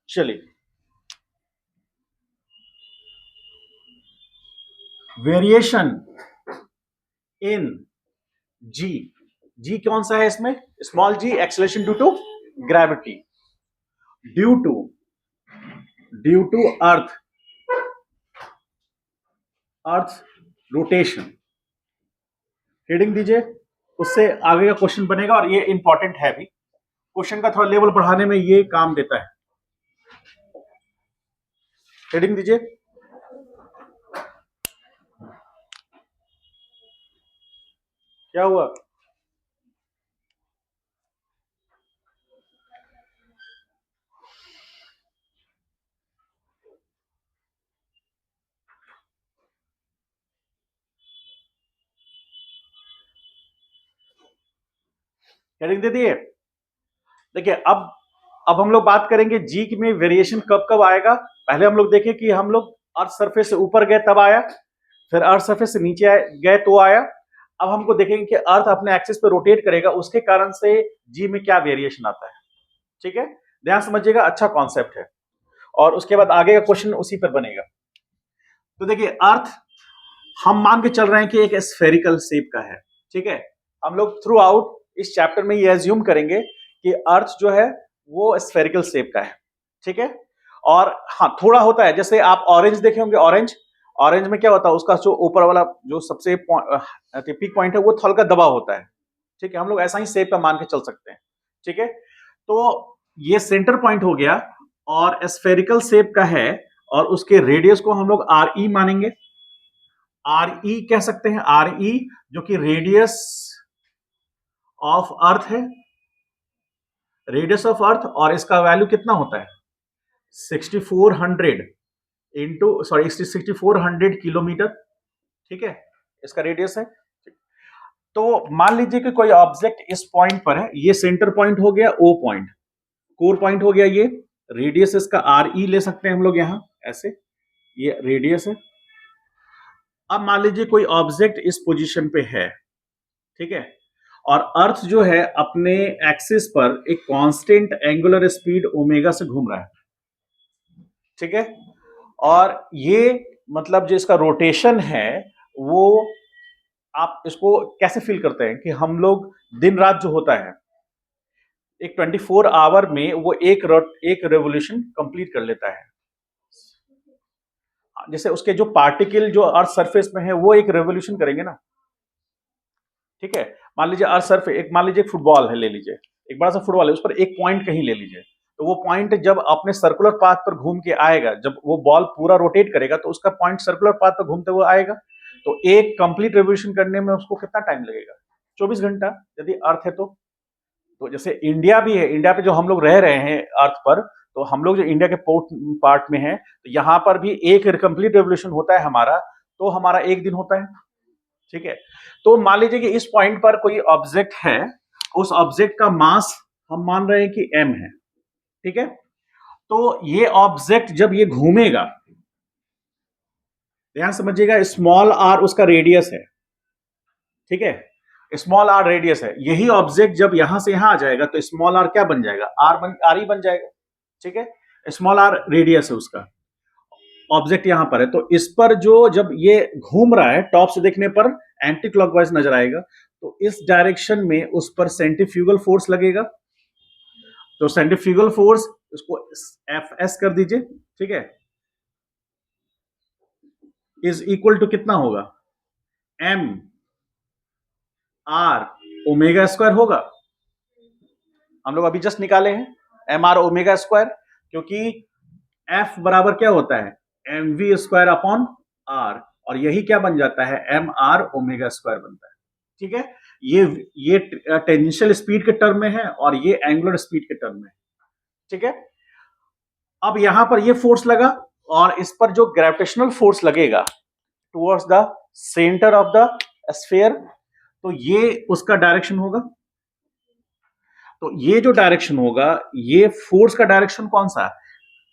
चलिए, variation in जी, जी कौन सा है इसमें? Small G, acceleration due to gravity, due to earth, earth rotation. Heading दीजिए, उससे आगे का क्वेश्चन बनेगा और ये इंपॉर्टेंट है भी, क्वेश्चन का थोड़ा लेवल बढ़ाने में ये काम देता है। हेडिंग दीजिए, क्या हुआ? हेडिंग दे दिए। देखिए, अब हम लोग बात करेंगे जी में वेरिएशन कब कब आएगा। पहले हम लोग देखें कि हम लोग अर्थ सरफेस से ऊपर गए तब आया, फिर अर्थ सरफेस से नीचे गए तो आया। अब हमको देखेंगे कि अर्थ अपने एक्सिस पे रोटेट करेगा, उसके कारण से जी में क्या वेरिएशन आता है। ठीक है, ध्यान समझिएगा, अच्छा कॉन्सेप्ट है। और उसके बाद आगे का क्वेश्चन उसी पर बनेगा। तो देखिए, अर्थ हम मान के चल रहे हैं कि एक स्फेरिकल शेप का है। ठीक है, हम लोग थ्रू आउट इस चैप्टर में ये एज्यूम करेंगे कि अर्थ जो है वो स्फेरिकल शेप का है। ठीक है, और हाँ, थोड़ा होता है, जैसे आप ऑरेंज देखे होंगे, ऑरेंज, ऑरेंज में क्या होता है, उसका जो ऊपर वाला जो सबसे पीक पॉइंट है वो हल्का दबा होता है। ठीक है, हम लोग ऐसा ही शेप का मान के चल सकते हैं। ठीक है, तो ये सेंटर पॉइंट हो गया और स्फेरिकल शेप का है, और उसके रेडियस को हम लोग आर ई मानेंगे। आर ई कह सकते हैं, आर ई जो कि रेडियस ऑफ अर्थ है, रेडियस ऑफ अर्थ, और इसका वैल्यू कितना होता है? 6400 इंटू, सॉरी, 6400 किलोमीटर। ठीक है, इसका रेडियस है। तो मान लीजिए कि कोई ऑब्जेक्ट इस पॉइंट पर है, ये सेंटर पॉइंट हो गया, ओ पॉइंट, कोर पॉइंट हो गया, ये रेडियस इसका आर ई ले सकते हैं हम लोग यहां ऐसे, ये रेडियस है। अब मान लीजिए कोई ऑब्जेक्ट इस पोजीशन पे है, ठीक है, और अर्थ जो है अपने एक्सिस पर एक कांस्टेंट एंगुलर स्पीड ओमेगा से घूम रहा है। ठीक है, और ये मतलब जो इसका रोटेशन है वो, आप इसको कैसे फील करते हैं कि हम लोग दिन रात जो होता है, एक 24 आवर में वो एक रेवोल्यूशन कंप्लीट कर लेता है। जैसे उसके जो पार्टिकल जो अर्थ सरफेस में है वो एक रेवोल्यूशन करेंगे ना। ठीक है, मान लीजिए अर्थ सरफेस, एक मान लीजिए एक फुटबॉल है, ले लीजिए एक बड़ा सा फुटबॉल है, उस पर एक पॉइंट कहीं ले लीजिए, तो वो पॉइंट जब अपने सर्कुलर पाथ पर घूम के आएगा, जब वो बॉल पूरा रोटेट करेगा तो उसका पॉइंट सर्कुलर पाथ पर घूमते हुए आएगा, तो एक कंप्लीट रेवोल्यूशन करने में उसको कितना टाइम लगेगा? 24 घंटा, यदि अर्थ है तो जैसे इंडिया भी है, इंडिया पे जो हम लोग रह रहे हैं अर्थ पर, तो हम लोग जो इंडिया के पोर्ट पार्ट में है, तो यहाँ पर भी एक कंप्लीट रेवोल्यूशन होता है हमारा, तो हमारा एक दिन होता है। ठीक है, तो मान लीजिए कि इस पॉइंट पर कोई ऑब्जेक्ट है, उस ऑब्जेक्ट का मास हम मान रहे हैं कि m है। ठीक है, तो ये ऑब्जेक्ट जब ये घूमेगा, ध्यान समझिएगा, स्मॉल आर उसका रेडियस है। ठीक है, स्मॉल आर रेडियस है, यही ऑब्जेक्ट जब यहां से यहां आ जाएगा तो स्मॉल आर क्या बन जाएगा? आर ई बन जाएगा। ठीक है, स्मॉल आर रेडियस है उसका, ऑब्जेक्ट यहां पर है, तो इस पर जो जब ये घूम रहा है, टॉप से देखने पर एंटी क्लॉकवाइज नजर आएगा, तो इस डायरेक्शन में उस पर सेंट्रीफ्यूगल फोर्स लगेगा। तो सेंट्रीफ्यूगल फोर्स, उसको एफ एस कर दीजिए। ठीक है, इज इक्वल टू कितना होगा? एम आर ओमेगा स्क्वायर होगा। हम लोग अभी जस्ट निकाले हैं एम आर ओमेगा स्क्वायर, क्योंकि एफ बराबर क्या होता है? M V square upon R, और यही क्या बन जाता है? एम आर ओमेगा स्क्वायर बनता है। ठीक है, ये टेंजेंशियल स्पीड के टर्म में है और ये एंगुलर स्पीड के टर्म में है। ठीक है, अब यहां पर ये फोर्स लगा, और इस पर जो ग्रेविटेशनल फोर्स लगेगा towards the centre of the sphere, तो ये उसका डायरेक्शन होगा। तो ये जो डायरेक्शन होगा, ये फोर्स का डायरेक्शन कौन सा?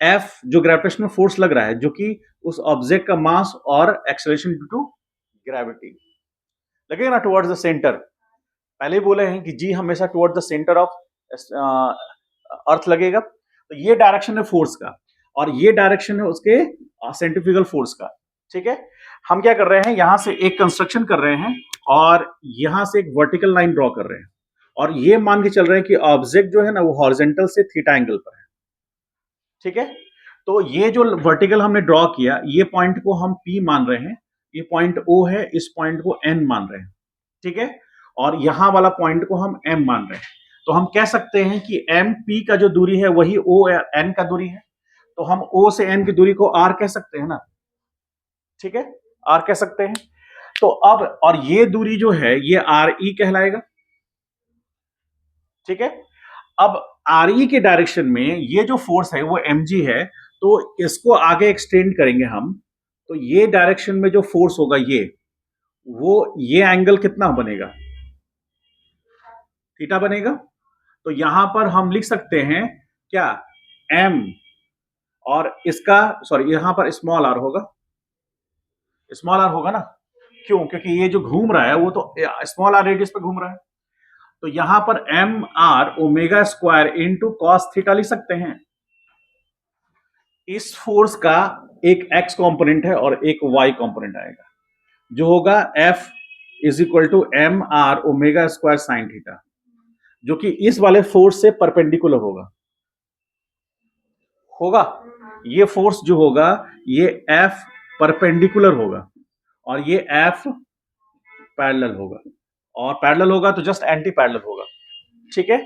एफ, जो ग्रेविटेशनल फोर्स लग रहा है, जो कि उस ऑब्जेक्ट का मास और एक्सेलरेशन ड्यू टू ग्रेविटी लगेगा ना टुवर्ड्स द सेंटर। पहले ही बोले हैं कि जी हमेशा towards the centre of earth लगेगा। तो तो ये डायरेक्शन है फोर्स का और ये डायरेक्शन है उसके सेंट्रीफ्यूगल फोर्स का। ठीक है, हम क्या कर रहे हैं, यहां से एक कंस्ट्रक्शन कर रहे हैं और यहां से एक वर्टिकल लाइन ड्रॉ कर रहे हैं और ये मान के चल रहे हैं कि ऑब्जेक्ट जो है ना वो हॉरिजॉन्टल से थीटा एंगल पर है। ठीक है, तो ये जो वर्टिकल हमने ड्रॉ किया, ये पॉइंट को हम P मान रहे हैं, ये पॉइंट O है, इस पॉइंट को N मान रहे हैं। ठीक है, और यहां वाला पॉइंट को हम M मान रहे हैं। तो हम कह सकते हैं कि MP का जो दूरी है वही ON का दूरी है, तो हम O से N की दूरी को R कह सकते हैं ना। ठीक है, R कह सकते हैं। तो अब और ये दूरी जो है ये RE कहलाएगा। ठीक है, अब RE के डायरेक्शन में ये जो फोर्स है वो mg है, तो इसको आगे एक्सटेंड करेंगे हम, तो ये डायरेक्शन में जो फोर्स होगा ये एंगल कितना बनेगा, थीटा बनेगा। तो यहां पर हम लिख सकते हैं क्या, m और इसका सॉरी यहां पर स्मॉल r होगा, स्मॉल r होगा ना, क्यों, क्योंकि ये जो घूम रहा है वो तो स्मॉल r रेडियस पे घूम रहा है। तो यहां पर M R omega square into cos theta लिख सकते हैं। इस फोर्स का एक एक्स कंपोनेंट है और एक वाई कंपोनेंट आएगा, जो होगा F is equal to M R omega square sine theta, जो कि इस वाले फोर्स से परपेंडिकुलर होगा। ये फोर्स जो होगा ये एफ परपेंडिकुलर होगा और ये एफ पैरेलल होगा, और पैरेलल होगा तो जस्ट एंटी पैरेलल होगा। ठीक है,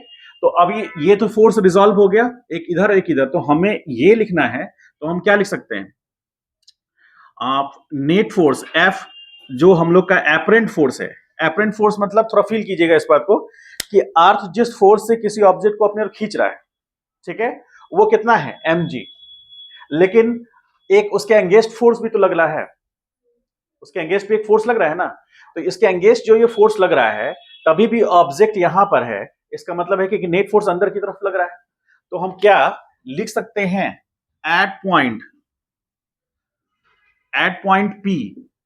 तो अब ये तो फोर्स रिजॉल्व हो गया, एक इधर एक इधर, तो हमें ये लिखना है, तो हम क्या लिख सकते हैं, आप नेट फोर्स एफ जो हम लोग का एपरेंट फोर्स है, एपरेंट फोर्स मतलब थोड़ा फील कीजिएगा इस बात को कि अर्थ जिस फोर्स से किसी ऑब्जेक्ट को अपने ओर खींच रहा है, ठीक है, वो कितना है mg, लेकिन एक उसके एंगेस्ट फोर्स भी तो लग रहा है, उसके एंगेस्ट भी एक फोर्स लग रहा है ना, तो इसके एंगेस्ट जो ये फोर्स लग रहा है तभी भी ऑब्जेक्ट यहां पर है, इसका मतलब है कि नेट फोर्स अंदर की तरफ लग रहा है। तो हम क्या लिख सकते हैं, एट पॉइंट P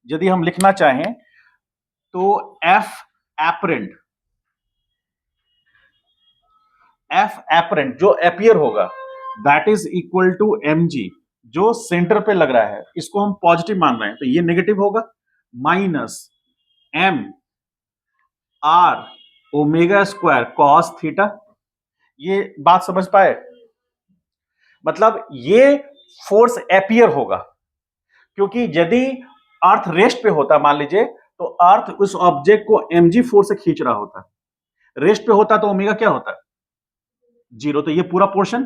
यदि हम लिखना चाहें तो एफ एपरेंट जो एपियर होगा that is equal to mg, जो सेंटर पे लग रहा है इसको हम पॉजिटिव मान रहे हैं तो ये नेगेटिव होगा, minus m r omega square cos theta. ये बात समझ पाए, मतलब ये फोर्स एपियर होगा, क्योंकि यदि अर्थ रेस्ट पे होता मान लीजिए तो अर्थ उस ऑब्जेक्ट को mg फोर्स से खींच रहा होता, रेस्ट पे होता तो ओमेगा क्या होता, 0, तो ये पूरा पोर्शन,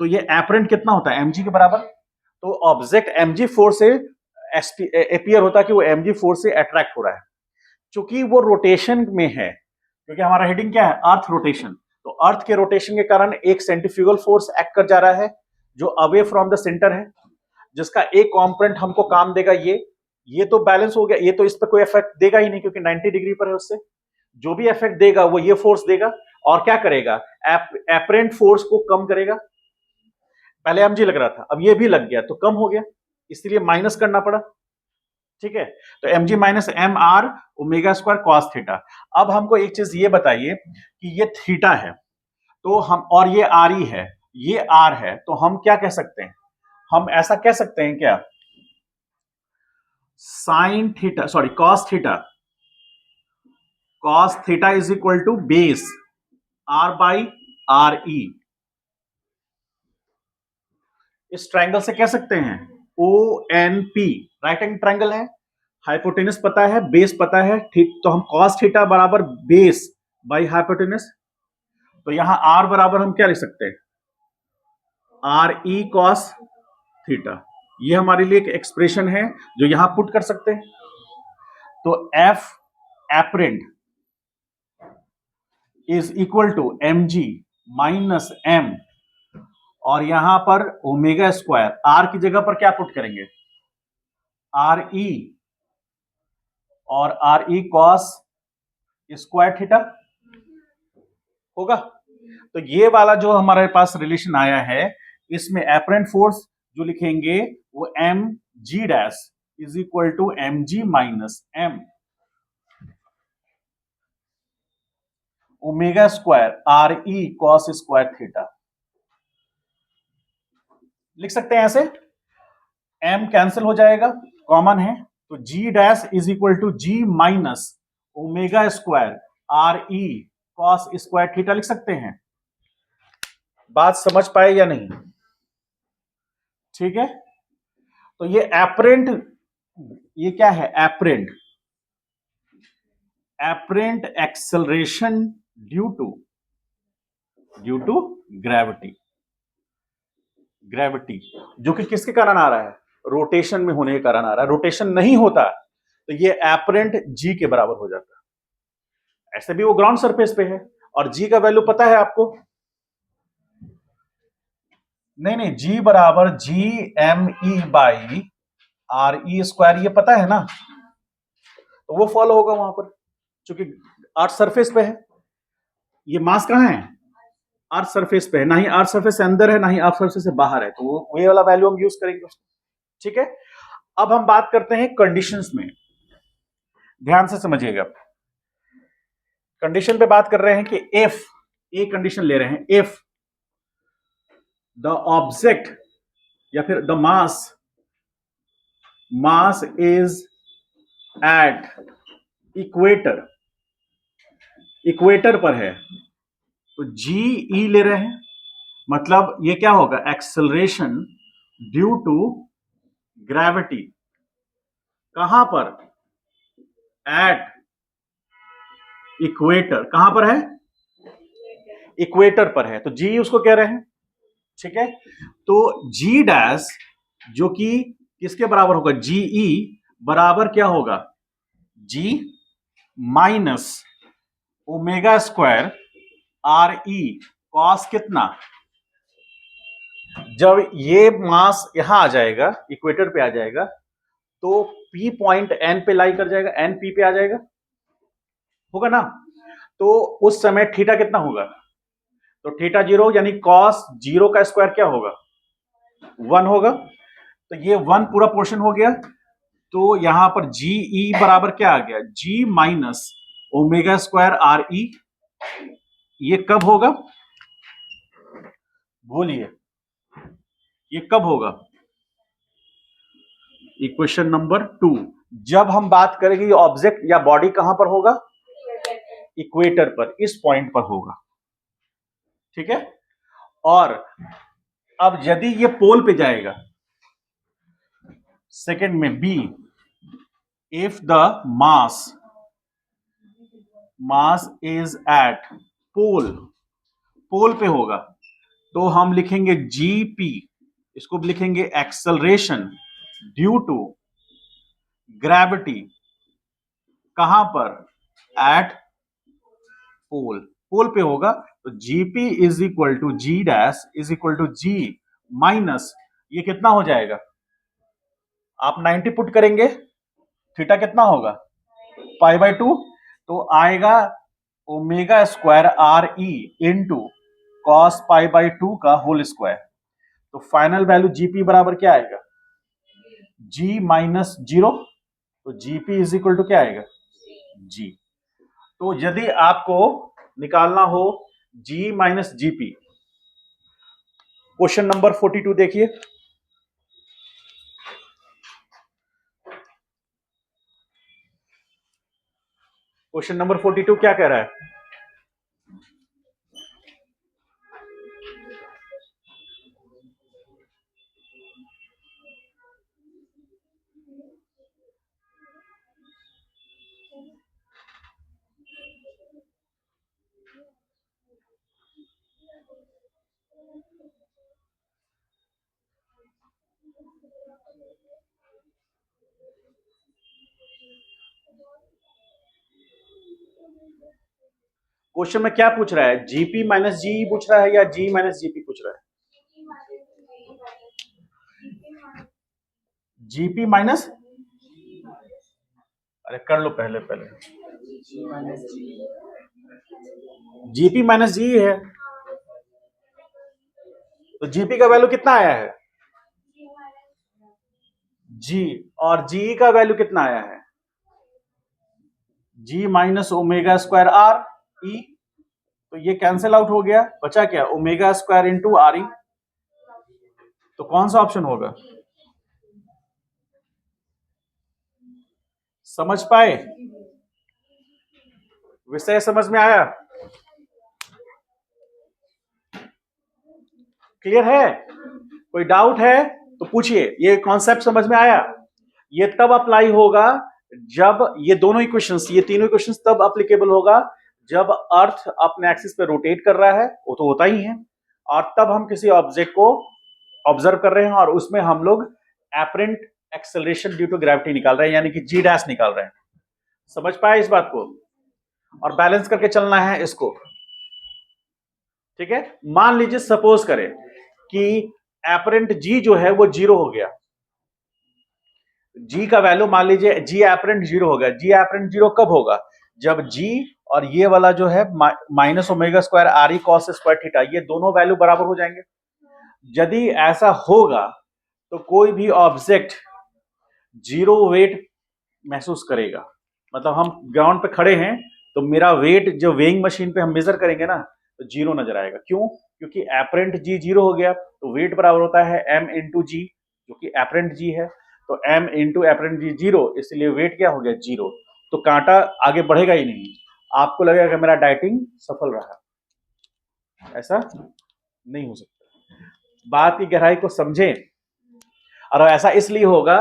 तो ये एपरेंट कितना होता है mg के बराबर, तो ऑब्जेक्ट mg फोर्स से एपियर होता कि वो mg फोर्स से अट्रैक्ट हो रहा है, क्योंकि वो रोटेशन में है, क्योंकि हमारा हेडिंग क्या है, अर्थ रोटेशन, तो अर्थ के रोटेशन के कारण एक सेंट्रीफ्यूगल फोर्स एक्ट कर जा रहा है जो अवे फ्रॉम द सेंटर है, जिसका एक कंपोनेंट हमको काम देगा ये तो बैलेंस हो गया, ये तो इस पर कोई इफेक्ट देगा ही नहीं क्योंकि 90 डिग्री पर है, उससे जो भी इफेक्ट देगा वो ये फोर्स देगा और क्या करेगा, एपरेंट फोर्स को कम करेगा। पहले mg लग रहा था, अब ये भी लग गया तो कम हो गया, इसलिए माइनस करना पड़ा। ठीक है, तो mg minus M R omega square cos theta. अब हमको एक चीज ये बताइए कि ये थीटा है तो हम, और ये आर ई है, ये आर है, तो हम क्या कह सकते हैं, हम ऐसा कह सकते हैं क्या, sine theta sorry cos theta is equal to base R by R E, इस ट्रायंगल से कह सकते हैं O N P, right angle triangle है, हाइपोटेनस पता है, बेस पता है, ठीक, तो हम कॉस थीटा बराबर बेस बाई हाइपोटेनस, तो यहां आर बराबर हम क्या लिख सकते हैं, आर ई कॉस थीटा, ये हमारे लिए एक एक्सप्रेशन है जो यहां पुट कर सकते हैं। तो F apparent is equal to mg minus m, और यहां पर ओमेगा स्क्वायर, आर की जगह पर क्या पुट करेंगे, आर ई, और are E cos square theta होगा। तो ये वाला जो हमारे पास रिलेशन आया है, इसमें एपरेंट फोर्स जो लिखेंगे वो M G dash is equal to M G minus M omega square R E cos square theta. लिख सकते हैं ऐसे, m कैंसिल हो जाएगा, कॉमन है, तो g dash is equal to g minus omega square R E cos square theta लिख सकते हैं। बात समझ पाए या नहीं? ठीक है, तो ये एपरेंट, ये क्या है? Apparent, apparent acceleration due to gravity, gravity जो कि किसके कारण आ रहा है? रोटेशन में होने के कारण आ रहा है। रोटेशन नहीं होता तो ये एपरेंट जी के बराबर हो जाता है। ऐसे भी वो ग्राउंड सरफेस पे है और जी का वैल्यू पता है आपको? नहीं, जी बराबर G M E by R E square, ये पता है ना, तो वो फॉलो होगा वहां पर, क्योंकि अर्थ सरफेस पे है। ये मास कहां है? अर्थ सरफेस पे है, ना ही अर्थ सरफेस से अंदर है ना ही अर्थ सरफेस से बाहर है, तो वो वाला वैल्यू हम यूज करेंगे उसको। ठीक है, अब हम बात करते हैं कंडीशंस में, ध्यान से समझिएगा। कंडीशन पे बात कर रहे हैं कि इफ, ए कंडीशन ले रहे हैं, इफ द ऑब्जेक्ट या फिर the mass is at equator, equator पर है, तो जी ई ले रहे हैं, मतलब ये क्या होगा? Acceleration due to gravity. कहां पर? At equator. कहां पर है? इक्वेटर पर है, तो जी उसको कह रहे हैं। ठीक है, तो जी डैश जो कि किसके बराबर होगा? जी ई बराबर क्या होगा? G minus omega square R E cos कितना? जब ये मास यहां आ जाएगा, इक्वेटर पे आ जाएगा, तो P पॉइंट N पे लाई कर जाएगा, N P पे आ जाएगा, होगा ना? तो उस समय थीटा कितना होगा? तो थीटा 0 यानी कॉस 0 का स्क्वायर क्या होगा? 1 होगा। तो ये 1 पूरा पोर्शन हो गया, तो यहां पर जी ई बराबर क्या आ गया? G minus omega square R E. ये कब होगा? बोलिए, ये कब होगा? Equation number 2। जब हम बात करेंगे ऑब्जेक्ट या बॉडी कहां पर होगा? इक्वेटर पर, इस पॉइंट पर होगा। ठीक है, और अब यदि ये पोल पे जाएगा, सेकंड में B, if the mass is at pole, pole पे होगा, तो हम लिखेंगे जीपी, इसको भी लिखेंगे एक्सेलरेशन ड्यू टू ग्रेविटी। कहां पर? एट पोल, पोल पे होगा, तो GP is equal to G dash is equal to G minus, ये कितना हो जाएगा? आप 90 पुट करेंगे, थीटा कितना होगा? पाई बाय 2, तो आएगा omega square R E into cos pi by 2 का होल स्क्वायर। तो फाइनल वैल्यू जीपी बराबर क्या आएगा? जी माइनस 0, तो जीपी इज इक्वल टू क्या आएगा? जी। तो यदि आपको निकालना हो जी माइनस जीपी, क्वेश्चन नंबर 42 देखिए। क्वेश्चन नंबर 42 क्या कह रहा है? क्वेश्चन में क्या पूछ रहा है? जीपी माइनस जीई पूछ रहा है या जी माइनस जीपी पूछ रहा है? जीपी माइनस, अरे कर लो पहले, जीपी माइनस जी है, तो जीपी का वैल्यू कितना आया है? जी, और जी का वैल्यू कितना आया है? G minus omega square R E, तो ये कैंसिल आउट हो गया, बचा क्या? Omega square into R E. तो कौन सा ऑप्शन होगा? समझ पाए? विषय समझ में आया? क्लियर है? कोई डाउट है तो पूछिए। ये कॉन्सेप्ट समझ में आया? ये तब अप्लाई होगा जब ये दोनों इक्वेशंस, ये तीनों इक्वेशंस तब एप्लीकेबल होगा जब अर्थ अपने एक्सिस पे रोटेट कर रहा है, वो तो होता ही है, और तब हम किसी ऑब्जेक्ट को ऑब्जर्व कर रहे हैं और उसमें हम लोग apparent acceleration due to gravity निकाल रहे हैं, यानी कि जी डैश निकाल रहे हैं। समझ पाए इस बात को? और बैलेंस करके चलना है इसको। ठीक है, मान लीजिए सपोज करें कि एपरेंट जी जो है वो 0 हो गया। जी का वैल्यू मान लीजिए जी एपरेंट 0 हो गया। जी एपरेंट 0 कब होगा? जब जी और ये वाला जो है minus omega square R E cos square theta, ये दोनों वैल्यू बराबर हो जाएंगे। यदि ऐसा होगा तो कोई भी ऑब्जेक्ट 0 वेट महसूस करेगा। मतलब हम ग्राउंड पे खड़े हैं तो मेरा वेट जो वेइंग मशीन पे हम मेजर करेंगे ना, तो 0 नजर आएगा। क्यों? क्योंकि एपरेंट जी 0 हो गया, तो वेट बराबर होता है m इंटू जी, जो कि एपरेंट जी है। तो m इंटू एपरेंट जी 0, इसलिए वेट क्या हो गया? 0। तो कांटा आगे बढ़ेगा ही नहीं। आपको लगेगा कि मेरा डाइटिंग सफल रहा, ऐसा नहीं हो सकता। बात की गहराई को समझें। और ऐसा इसलिए होगा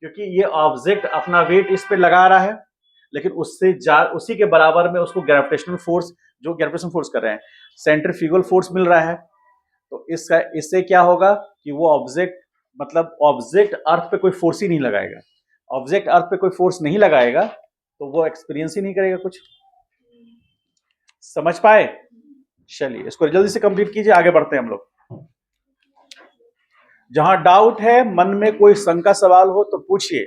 क्योंकि ये ऑब्जेक्ट अपना वेट इस पे लगा रहा है, लेकिन उसी के बराबर में उसको ग्रेविटेशनल फोर्स, जो ग्रेविटेशनल फोर्स कर रहे हैं, सेंट्रीफ्यूगल फोर्स मिल रहा है। तो इससे क्या होगा कि वो ऑब्जेक्ट, मतलब ऑब्जेक्ट अर्थ पे कोई फोर्स ही नहीं लगाएगा। ऑब्जेक्ट अर्थ पे कोई फोर्स नहीं लगाएगा तो वो एक्सपीरियंस ही नहीं करेगा कुछ। समझ पाए? चलिए इसको जल्दी से कंप्लीट कीजिए, आगे बढ़ते हैं हम लोग। जहां डाउट है, मन में कोई शंका सवाल हो तो पूछिए।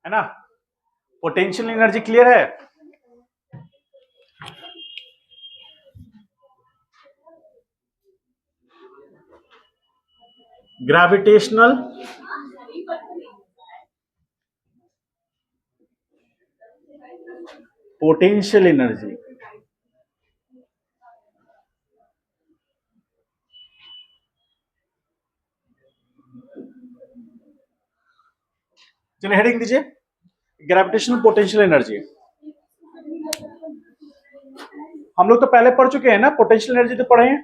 है ना? पोटेंशियल एनर्जी क्लियर है? ग्रेविटेशनल पोटेंशियल एनर्जी, चलिए हेडिंग दीजिए, ग्रेविटेशनल पोटेंशियल एनर्जी। हम लोग तो पहले पढ़ चुके हैं ना, पोटेंशियल एनर्जी तो पढ़े हैं।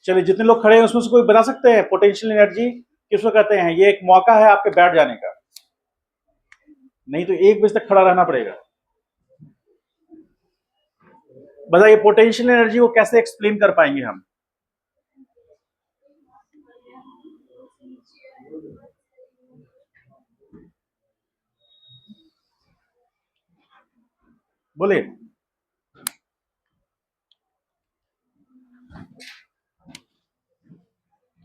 चलिए जितने लोग खड़े हैं उसमें से कोई बता सकते हैं पोटेंशियल एनर्जी किसको कहते हैं? ये एक मौका है आपके बैठ जाने का, नहीं तो 1 बजे तक खड़ा रहना पड़ेगा। बताइए पोटेंशियल एनर्जी को कैसे एक्सप्लेन कर पाएंगे हम? बोले।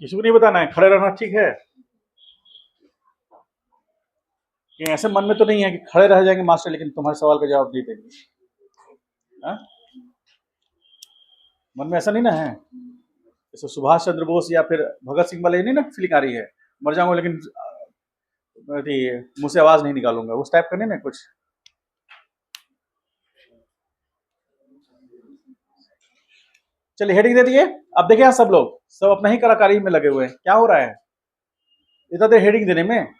किसी को नहीं बताना है, खड़े रहना ठीक है? कि ऐसे मन में तो नहीं है कि खड़े रह जाएंगे मास्टर लेकिन तुम्हारे सवाल का जवाब नहीं देंगे? हाँ? मन में ऐसा नहीं ना है? जैसे सुभाष चंद्र बोस या फिर भगत सिंह वाले नहीं ना फीलिंग आ रही है, मर जाऊंगा लेकिन मुंह से आवाज नहीं निकालूंगा, उस टाइप का नहीं ना कुछ? चलिए हेडिंग दे दिए। अब देखिए सब लोग सब अपना ही कलाकारी में लगे हुए हैं, क्या हो रहा है इतना देर हेडिंग देने में?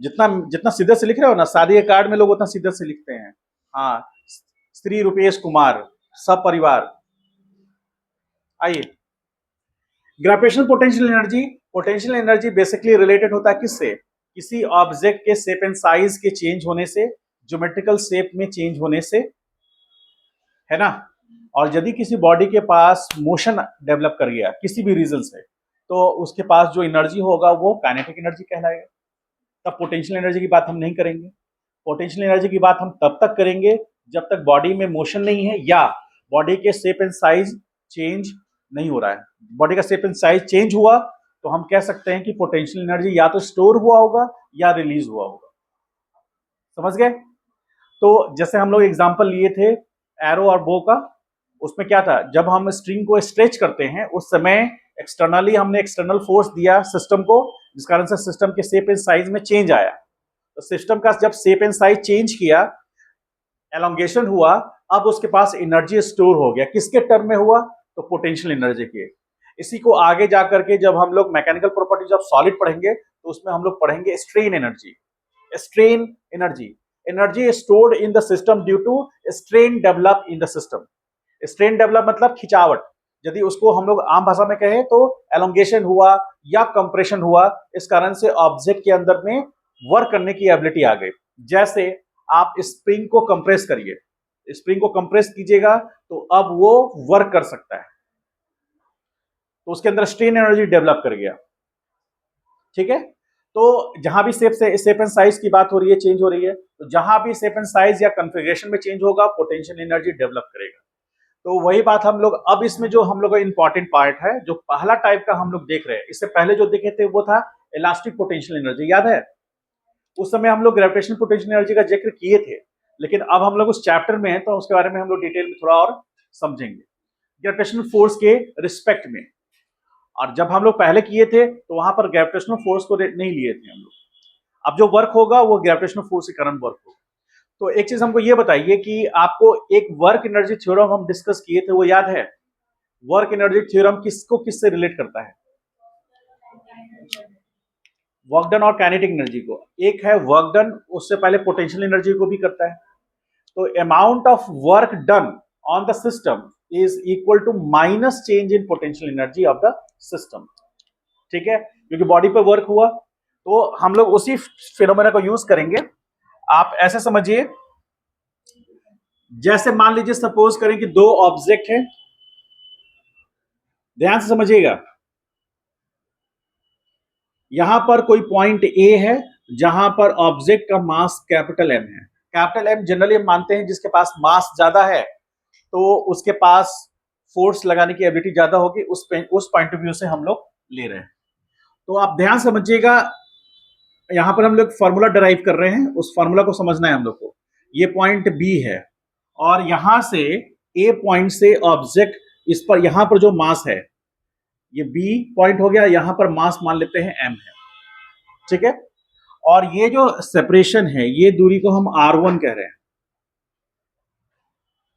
जितना जितना सीधे से लिख रहे हो ना, शादी के कार्ड में लोग उतना सीधे से लिखते हैं। हाँ, श्री रुपेश कुमार, सब परिवार। आइए, gravitational potential energy basically related होता है किससे? किसी ऑब्जेक्ट के शेप एंड साइज के चेंज होने से, ज्योमेट्रिकल शेप में चेंज होने से, है ना? और यदि किसी बॉडी के पास मोशन डेवलप कर गया किसी भी रीजन से, तो उसके पास जो एनर्जी होगा वो काइनेटिक एनर्जी कहलाएगा। तब पोटेंशियल एनर्जी की बात हम नहीं करेंगे। पोटेंशियल एनर्जी की बात हम तब तक करेंगे जब तक बॉडी में मोशन नहीं है या बॉडी के शेप एंड साइज चेंज नहीं हो रहा है। बॉडी का शेप एंड साइज चेंज हुआ तो हम कह सकते हैं कि पोटेंशियल एनर्जी या तो स्टोर हुआ होगा या रिलीज हुआ होगा। समझ गए? तो जैसे हम लोग एग्जांपल लिए थे एरो और बो का, उसमें क्या था, जब हम स्ट्रिंग को स्ट्रेच करते हैं उस समय एक्सटर्नली हमने एक्सटर्नल फोर्स दिया सिस्टम को, जिस कारण से सिस्टम के शेप एंड साइज में चेंज आया। तो सिस्टम का जब शेप एंड साइज चेंज किया एलोंगेशन हुआ, अब उसके पास एनर्जी स्टोर हो गया, किसके टर्म में हुआ? तो पोटेंशियल एनर्जी के। इसी को आगे जाकर के जब हम लोग मैकेनिकल प्रॉपर्टीज ऑफ सॉलिड पढ़ेंगे तो उसमें हम लोग पढ़ेंगे strain energy. Strain energy, energy stored in the system due to strain develop in the system. Strain develop मतलब खिंचावट, यदि उसको हम लोग आम भाषा में कहें तो एलोंगेशन हुआ या कंप्रेशन हुआ, इस कारण से ऑब्जेक्ट के अंदर में वर्क करने की एबिलिटी आ गई। जैसे आप स्प्रिंग को कंप्रेस करिए, स्प्रिंग को कंप्रेस कीजिएगा तो अब वो वर्क कर सकता है, तो उसके अंदर स्ट्रेन एनर्जी डेवलप कर गया। ठीक है, तो जहां भी शेप एंड साइज की बात हो रही है, चेंज हो रही है, तो जहां भी शेप एंड साइज या कॉन्फ़िगरेशन में चेंज होगा पोटेंशियल एनर्जी डेवलप करेगा। तो वही बात हम लोग अब इसमें जो हम लोग का इंपॉर्टेंट पार्ट है, जो पहला टाइप का हम लोग देख रहे हैं, इससे पहले जो देखे थे वो था इलास्टिक पोटेंशियल एनर्जी, याद है? उस समय हम लोग ग्रेविटेशनल पोटेंशियल एनर्जी का जिक्र किए थे, लेकिन अब हम लोग उस चैप्टर में हैं तो उसके बारे में हम लोग डिटेल में थोड़ा और समझेंगे ग्रेविटेशनल फोर्स के रिस्पेक्ट में। और जब हम लोग पहले किए थे तो वहां पर ग्रेविटेशनल फोर्स को नहीं लिए थे हम लोग। अब जो वर्क होगा वो ग्रेविटेशनल फोर्स के कारण वर्क होगा। तो एक चीज हमको ये बताइए कि आपको एक वर्क एनर्जी थ्योरम हम डिस्कस किए थे, वो याद है? वर्क एनर्जी थ्योरम किसको किससे रिलेट करता है? वर्क डन और काइनेटिक एनर्जी को। एक है वर्क डन, उससे पहले पोटेंशियल एनर्जी को भी करता है। तो amount of work done on the system is equal to minus change in potential energy of the system. ठीक है, क्योंकि बॉडी पे वर्क हुआ तो हम लोग उसी फिनोमेना को यूज करेंगे। आप ऐसे समझिए, जैसे मान लीजिए सपोज करें कि दो ऑब्जेक्ट हैं, ध्यान से समझिएगा। यहां पर कोई पॉइंट ए है जहां पर ऑब्जेक्ट का मास कैपिटल एम है। कैपिटल एम जनरली हम मानते हैं जिसके पास मास ज्यादा है तो उसके पास फोर्स लगाने की एबिलिटी ज्यादा होगी, उस पॉइंट ऑफ व्यू से हम लोग ले रहे हैं। तो आप ध्यान समझिएगा, यहां पर हम लोग फॉर्मूला डराइव कर रहे हैं, उस फॉर्मूला को समझना है हम लोग को। ये पॉइंट बी है और यहां से ए पॉइंट से ऑब्जेक्ट, इस पर यहां पर जो मास है ये बी पॉइंट हो गया, यहां पर मास मान लेते हैं एम है। ठीक है, और ये जो सेपरेशन है ये दूरी को हम R1 कह रहे हैं।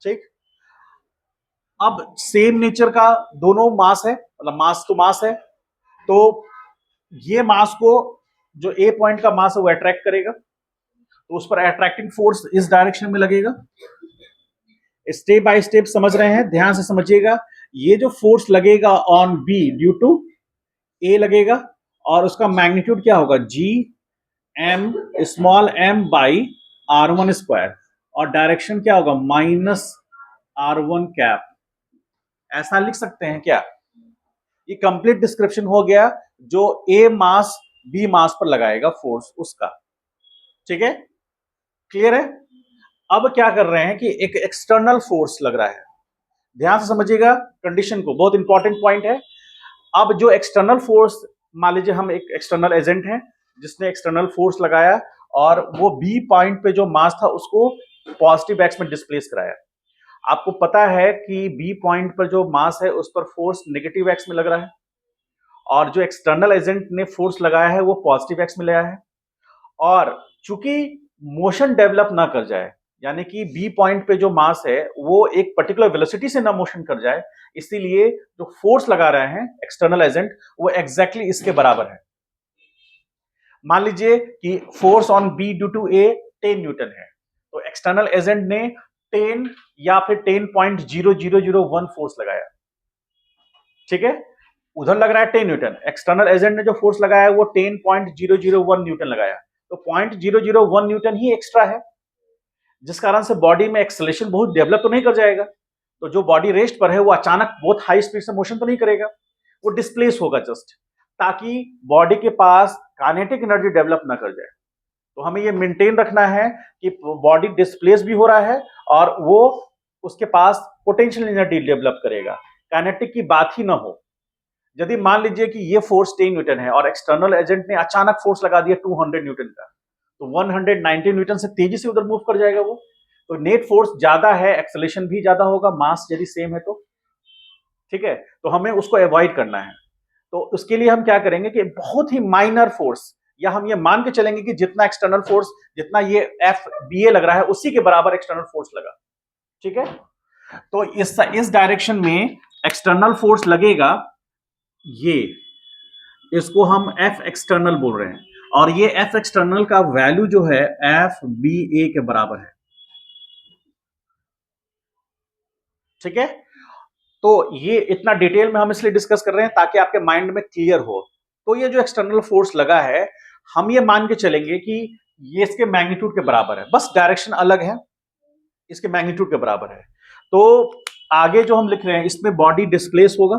ठीक, अब सेम नेचर का दोनों मास है, मतलब मास तो मास है, तो ये मास को जो ए पॉइंट का मास है वो अट्रैक्ट करेगा, तो उस पर अट्रैक्टिंग फोर्स इस डायरेक्शन में लगेगा। स्टेप बाय स्टेप समझ रहे हैं, ध्यान से समझिएगा। ये जो फोर्स लगेगा on B due to A लगेगा और उसका मैग्नीट्यूड क्या होगा? G M small M by R1 square, और डायरेक्शन क्या होगा? Minus R1 cap. ऐसा लिख सकते हैं क्या? ये कंप्लीट डिस्क्रिप्शन हो गया जो ए मास बी मास पर लगाएगा फोर्स उसका। ठीक है, क्लियर है? अब क्या कर रहे हैं कि एक एक्सटर्नल फोर्स लग रहा है, ध्यान से समझिएगा कंडीशन को, बहुत इंपॉर्टेंट पॉइंट है। अब जो एक्सटर्नल फोर्स, मान लीजिए हम एक एक्सटर्नल एजेंट हैं जिसने एक्सटर्नल फोर्स लगाया और वो बी पॉइंट पे जो मास था उसको पॉजिटिव एक्स में डिस्प्लेस कराया। आपको पता है कि बी पॉइंट पर जो मास है उस पर फोर्स नेगेटिव एक्स में लग रहा है और जो एक्सटर्नल एजेंट ने फोर्स लगाया है वो पॉजिटिव एक्स में लगा है। और चूंकि मोशन डेवलप ना कर जाए, यानी कि बी पॉइंट पे जो मास है वो एक पर्टिकुलर वेलोसिटी से ना मोशन कर जाए, इसीलिए जो फोर्स लगा रहे हैं एक्सटर्नल एजेंट वो एग्जैक्टली इसके बराबर है। मान लीजिए कि force on B due to A 10 newton है, तो एक्सटर्नल एजेंट ने 10 या फिर 10.0001 फोर्स लगाया। ठीक है, उधर लग रहा है 10 न्यूटन, एक्सटर्नल एजेंट ने जो फोर्स लगाया है वो 10.001 न्यूटन लगाया, तो 0.001 न्यूटन ही एक्स्ट्रा है, जिस कारण से बॉडी में एक्सेलरेशन बहुत डेवलप तो नहीं कर जाएगा। तो जो बॉडी रेस्ट पर है वो अचानक बहुत हाई स्पीड से मोशन तो नहीं करेगा, वो डिस्प्लेस होगा जस्ट, ताकि बॉडी के पास काइनेटिक एनर्जी डेवलप ना कर जाए। तो हमें ये मेंटेन रखना है कि बॉडी डिस्प्लेस भी हो रहा है और वो उसके पास पोटेंशियल एनर्जी डेवलप करेगा, काइनेटिक की बात ही ना हो। यदि मान लीजिए कि ये फोर्स 10 न्यूटन है और एक्सटर्नल एजेंट ने अचानक फोर्स लगा दिया 200 न्यूटन का, तो 190 न्यूटन से तेजी से उधर मूव कर जाएगा वो, तो नेट फोर्स ज्यादा है, एक्सेलेरेशन भी ज्यादा होगा, मास यदि सेम है तो। ठीक है, तो हमें उसको अवॉइड करना है। तो उसके लिए हम क्या करेंगे कि बहुत ही माइनर फोर्स, या हम ये मान के चलेंगे कि जितना एक्सटर्नल फोर्स, जितना ये एफ बी ए लग रहा है उसी के बराबर एक्सटर्नल फोर्स लगा। ठीक है, तो इस डायरेक्शन में एक्सटर्नल फोर्स लगेगा, ये इसको हम एफ एक्सटर्नल बोल रहे हैं, और ये एफ एक्सटर्नल का वैल्यू जो है एफ बी ए के बराबर है। ठीक है, तो ये इतना डिटेल में हम इसलिए डिस्कस कर रहे हैं ताकि आपके माइंड में क्लियर हो। तो ये जो एक्सटर्नल फोर्स लगा है, हम ये मान के चलेंगे कि ये इसके मैग्नीट्यूड के बराबर है, बस डायरेक्शन अलग है, इसके मैग्नीट्यूड के बराबर है। तो आगे जो हम लिख रहे हैं इसमें बॉडी डिस्प्लेस होगा,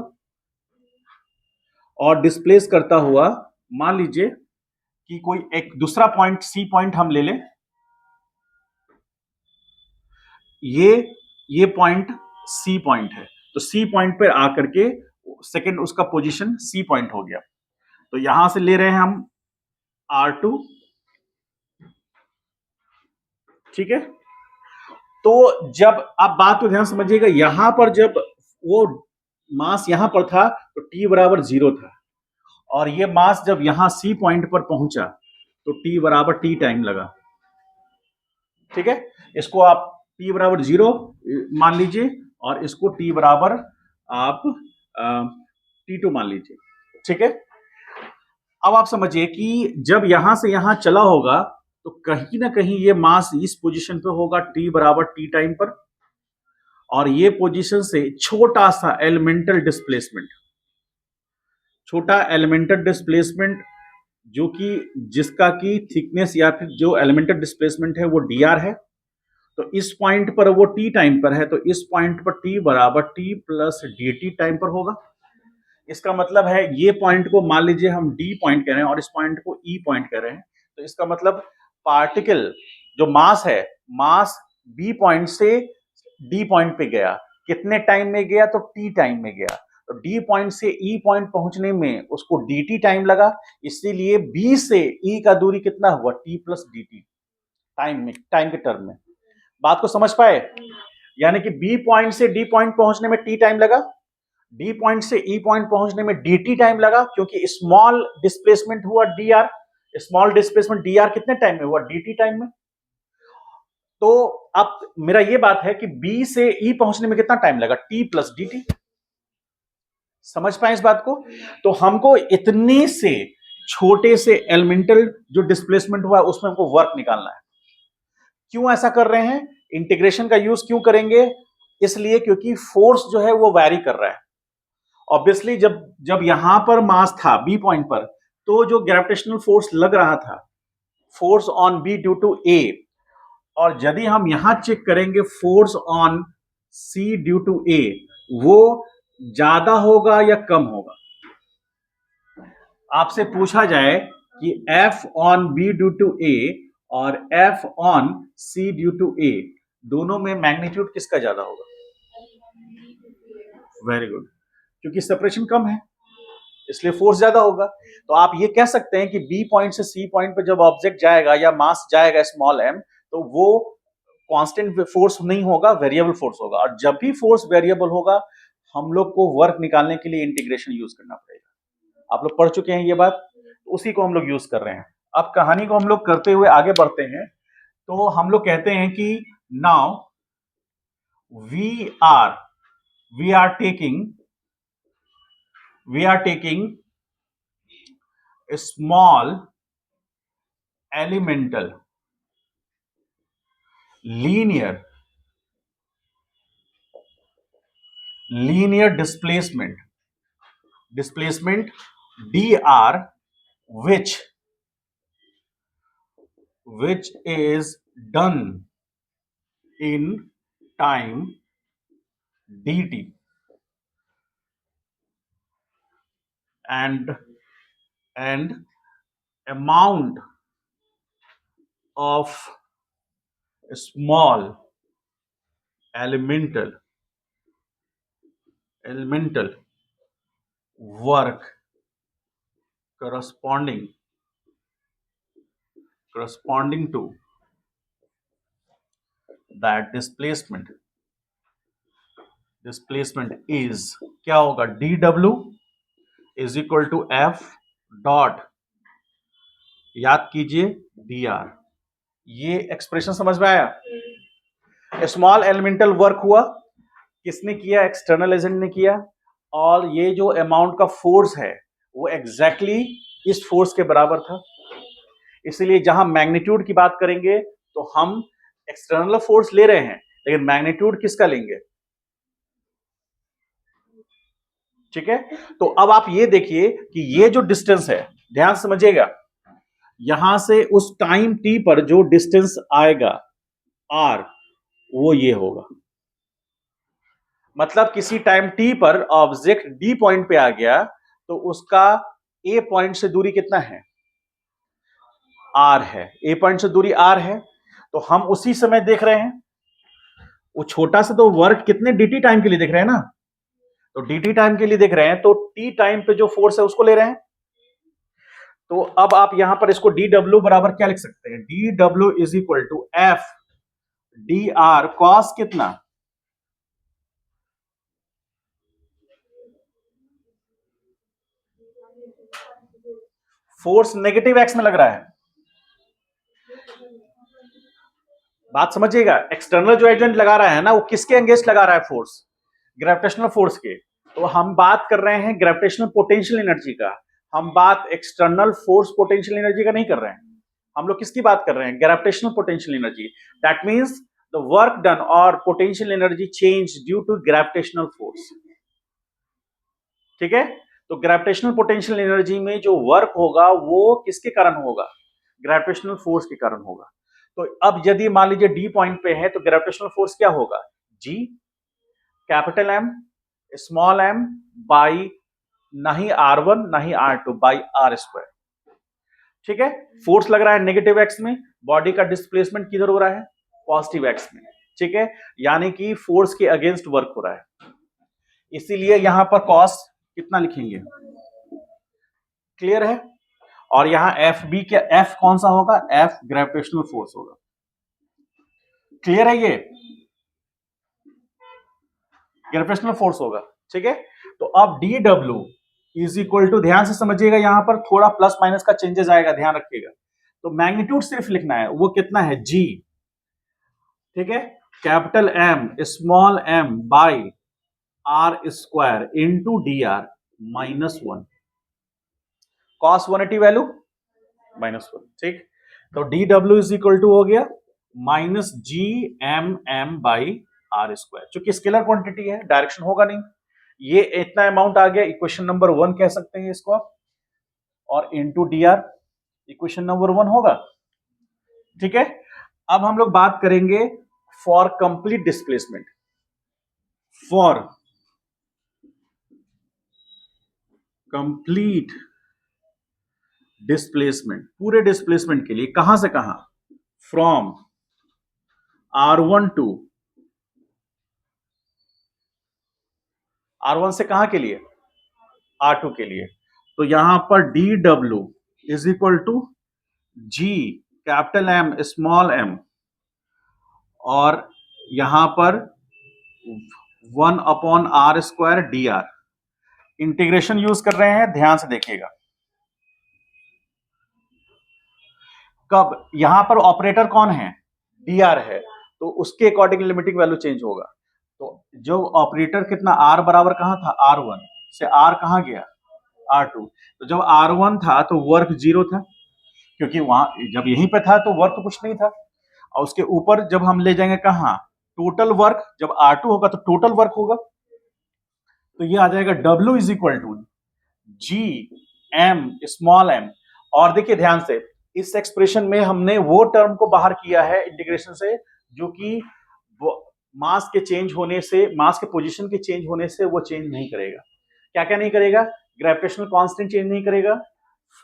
और डिस्प्लेस करता हुआ मान लीजिए कि कोई एक दूसरा पॉइंट सी पॉइंट हम ले लें, ये पॉइंट सी पॉइंट है, तो सी पॉइंट पर आकर के सेकंड उसका पोजीशन सी पॉइंट हो गया। तो यहां से ले रहे हैं हम R2। ठीक है, तो जब आप बात को ध्यान समझिएगा, यहां पर जब वो मास यहां पर था तो T बराबर 0 था, और ये मास जब यहां सी पॉइंट पर पहुंचा तो T बराबर T टाइम लगा। ठीक है, इसको आप T बराबर 0 मान लीजिए, और इसको T बराबर आप T2 मान लीजिए। ठीक है, अब आप समझिए कि जब यहां से यहां चला होगा तो कहीं ना कहीं ये मास इस पोजीशन पे होगा T बराबर T टाइम पर, और ये पोजीशन से छोटा सा एलिमेंटल डिस्प्लेसमेंट, छोटा एलिमेंटल डिस्प्लेसमेंट जो कि जिसका की थिकनेस या फिर जो एलिमेंटल डिस्प्लेसमेंट है वो dr है, तो इस पॉइंट पर वो T टाइम पर है, तो इस पॉइंट पर T बराबर T प्लस dt टाइम पर होगा। इसका मतलब है ये पॉइंट को मान लीजिए हम D पॉइंट कह रहे हैं और इस पॉइंट को E पॉइंट कह रहे हैं, तो इसका मतलब पार्टिकल जो मास है, मास B पॉइंट से D पॉइंट पे गया, कितने टाइम में गया, तो T टाइम में गया। तो D पॉइंट से E पॉइंट पहुंचने में उसको dt टाइम लगा, इसीलिए B से E का दूरी कितना हुआ, T प्लस dt टाइम में, टाइम के टर्म में। बात को समझ पाए? यानी कि B पॉइंट से D पॉइंट पहुंचने में T टाइम लगा, D पॉइंट से E पॉइंट पहुंचने में dt टाइम लगा, क्योंकि स्मॉल डिस्प्लेसमेंट हुआ dr, स्मॉल डिस्प्लेसमेंट dr कितने टाइम में हुआ, dt टाइम में। तो अब मेरा ये बात है कि B से E पहुंचने में कितना टाइम लगा, t प्लस dt। समझ पाए इस बात को? तो हमको इतने से छोटे से एलिमेंटल जो डिस्प्लेसमेंट हुआ उसमें हमको वर्क निकालना है। क्यों ऐसा कर रहे हैं, इंटीग्रेशन का यूज क्यों करेंगे, इसलिए क्योंकि फोर्स जो है वो वैरी कर रहा है। ऑब्वियसली जब जब यहां पर मास था बी पॉइंट पर, तो जो ग्रेविटेशनल फोर्स लग रहा था, force on B due to A, और यदि हम यहां चेक करेंगे force on C due to A, वो ज्यादा होगा या कम होगा। आपसे पूछा जाए कि F on B due to A और F on C due to A, दोनों में मैग्नीट्यूड किसका ज्यादा होगा? वेरी गुड, क्योंकि सेपरेशन कम है इसलिए फोर्स ज्यादा होगा। तो आप ये कह सकते हैं कि बी पॉइंट से सी पॉइंट पे जब ऑब्जेक्ट जाएगा या मास जाएगा स्मॉल m, तो वो कांस्टेंट फोर्स नहीं होगा, वेरिएबल फोर्स होगा, और जब भी फोर्स वेरिएबल होगा हम लोग को वर्क निकालने के लिए इंटीग्रेशन यूज करना पड़ेगा। आप लोग पढ़ चुके हैं ये बात, तो उसी को हम लोग यूज कर रहे हैं। अब कहानी को हम लोग करते हुए आगे बढ़ते हैं, तो हम लोग कहते हैं कि now we are taking a small elemental linear displacement dr, which is done in time dt, and amount of small elemental work corresponding to that displacement is क्या होगा, dw is equal to f dot याद कीजिए D R. ये expression समझ में आया। Small elemental work हुआ, किसने किया? एक्सटर्नल एजेंट ने किया। और ये जो अमाउंट का फोर्स है वो एग्जैक्टली इस फोर्स के बराबर था। इसलिए जहां मैग्नीट्यूड की बात करेंगे तो हम एक्सटर्नल फोर्स ले रहे हैं, लेकिन मैग्नीट्यूड किसका लेंगे? ठीक है। तो अब आप ये देखिए कि ये जो डिस्टेंस है, ध्यान समझिएगा, यहां से उस टाइम टी पर जो डिस्टेंस आएगा आर, वो ये होगा। मतलब किसी टाइम टी पर ऑब्जेक्ट डी पॉइंट पे आ गया तो उसका ए पॉइंट से दूरी कितना है? आर है। ए पॉइंट से दूरी आर है। तो हम उसी समय देख रहे हैं, वो छोटा सा तो वर्क कितने dt टाइम के लिए देख रहे हैं ना, तो dt टाइम के लिए देख रहे हैं, तो t टाइम पे जो फोर्स है उसको ले रहे हैं। तो अब आप यहां पर इसको dw बराबर क्या लिख सकते हैं? dw is equal to F D R cos कितना? फोर्स नेगेटिव एक्स में लग रहा है। बात समझिएगा, एक्सटर्नल जो एजेंट लगा रहा है ना, वो किसके अगेंस्ट लगा रहा है फोर्स? ग्रेविटेशनल फोर्स के। तो हम बात कर रहे हैं ग्रेविटेशनल पोटेंशियल एनर्जी का, हम बात एक्सटर्नल फोर्स पोटेंशियल एनर्जी का नहीं कर रहे हैं। हम लोग किसकी बात कर रहे हैं? Gravitational potential energy. That means the work done और potential energy change due to gravitational force. ठीक है। तो ग्रेविटेशनल पोटेंशियल एनर्जी में जो वर्क होगा वो किसके कारण होगा? ग्रेविटेशनल फोर्स के कारण होगा। तो अब यदि मान लीजिए डी पॉइंट पे है तो ग्रेविटेशनल फोर्स क्या होगा? G capital M small M by, नहीं R1 नहीं R2, बाई आर स्क्वायर। ठीक है। फोर्स लग रहा है नेगेटिव एक्स में, बॉडी का डिस्प्लेसमेंट किधर हो रहा है? पॉजिटिव एक्स में। ठीक है। यानी कि फोर्स के अगेंस्ट वर्क हो रहा है, इसीलिए यहां पर कॉस कितना लिखेंगे? क्लियर है। और यहां एफ बी के एफ कौन सा होगा? एफ ग्रेविटेशनल फोर्स होगा। क्लियर है? ये ग्रेविटेशनल फोर्स होगा। ठीक है। तो अब D W is equal to, ध्यान से समझिएगा, यहां पर थोड़ा प्लस माइनस का चेंजेस आएगा, ध्यान रखिएगा। तो मैग्नीट्यूड सिर्फ लिखना है, वो कितना है? जी। ठीक है। Capital M small M by R square into D R -1 cos 180 value -1। ठीक। तो D W is equal to हो गया -GM बाई आर स्क्वायर। चूंकि स्केलर क्वांटिटी है, डायरेक्शन होगा नहीं, ये इतना अमाउंट आ गया, इक्वेशन नंबर 1 कह सकते हैं इसको आप, और into D R equation number 1 होगा। ठीक है। अब हम लोग बात करेंगे for complete displacement. For complete displacement, पूरे डिस्प्लेसमेंट के लिए, कहां से कहां? फ्रॉम R1 टू R1 से कहां के लिए? R2 के लिए। तो यहां पर D W is equal to G capital M small M, और यहां पर 1/r square D R. Integration use कर रहे हैं, ध्यान से देखिएगा। कब? यहां पर ऑपरेटर कौन है? डी आर है, तो उसके अकॉर्डिंग लिमिटिंग वैल्यू चेंज होगा। तो जो ऑपरेटर कितना आर बराबर कहां था? R1 से आर कहां गया? R2। तो जब R1 था तो वर्क 0 था, क्योंकि वहां जब यहीं पे था तो वर्क तो कुछ नहीं था। और उसके ऊपर जब हम ले जाएंगे कहां? टोटल वर्क, जब R2 होगा तो टोटल वर्क होगा, तो ये आ जाएगा W is equal to G M small M. और देखिए ध्यान से, इस एक्सप्रेशन में हमने वो टर्म को बाहर किया है इंटीग्रेशन से जो कि मास के चेंज होने से, मास के पोजीशन के चेंज होने से वो चेंज नहीं करेगा। क्या क्या नहीं करेगा? ग्रेविटेशनल कांस्टेंट चेंज नहीं करेगा,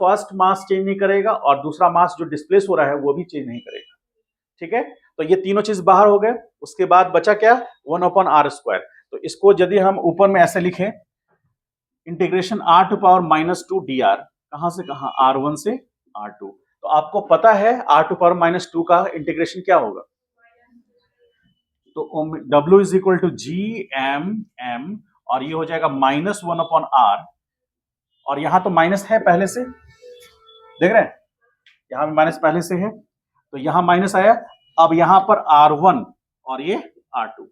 फर्स्ट मास चेंज नहीं करेगा, और दूसरा मास जो डिस्प्लेस हो रहा है वो भी चेंज नहीं करेगा। ठीक है। तो ये तीनों चीज बाहर हो गए। उसके बाद बचा क्या? 1/r square. तो इसको यदि हम ऊपर में ऐसे लिखें, इंटीग्रेशन r⁻² dr, कहां से कहां? R1 से R2। तो आपको पता है r⁻² का इंटीग्रेशन क्या होगा? तो W is equal to GM, और ये हो जाएगा -1/r, और यहां तो माइनस है पहले से, देख रहे हैं? यहाँ माइनस पहले से है तो यहाँ माइनस आया। अब यहाँ पर R1 और ये R2,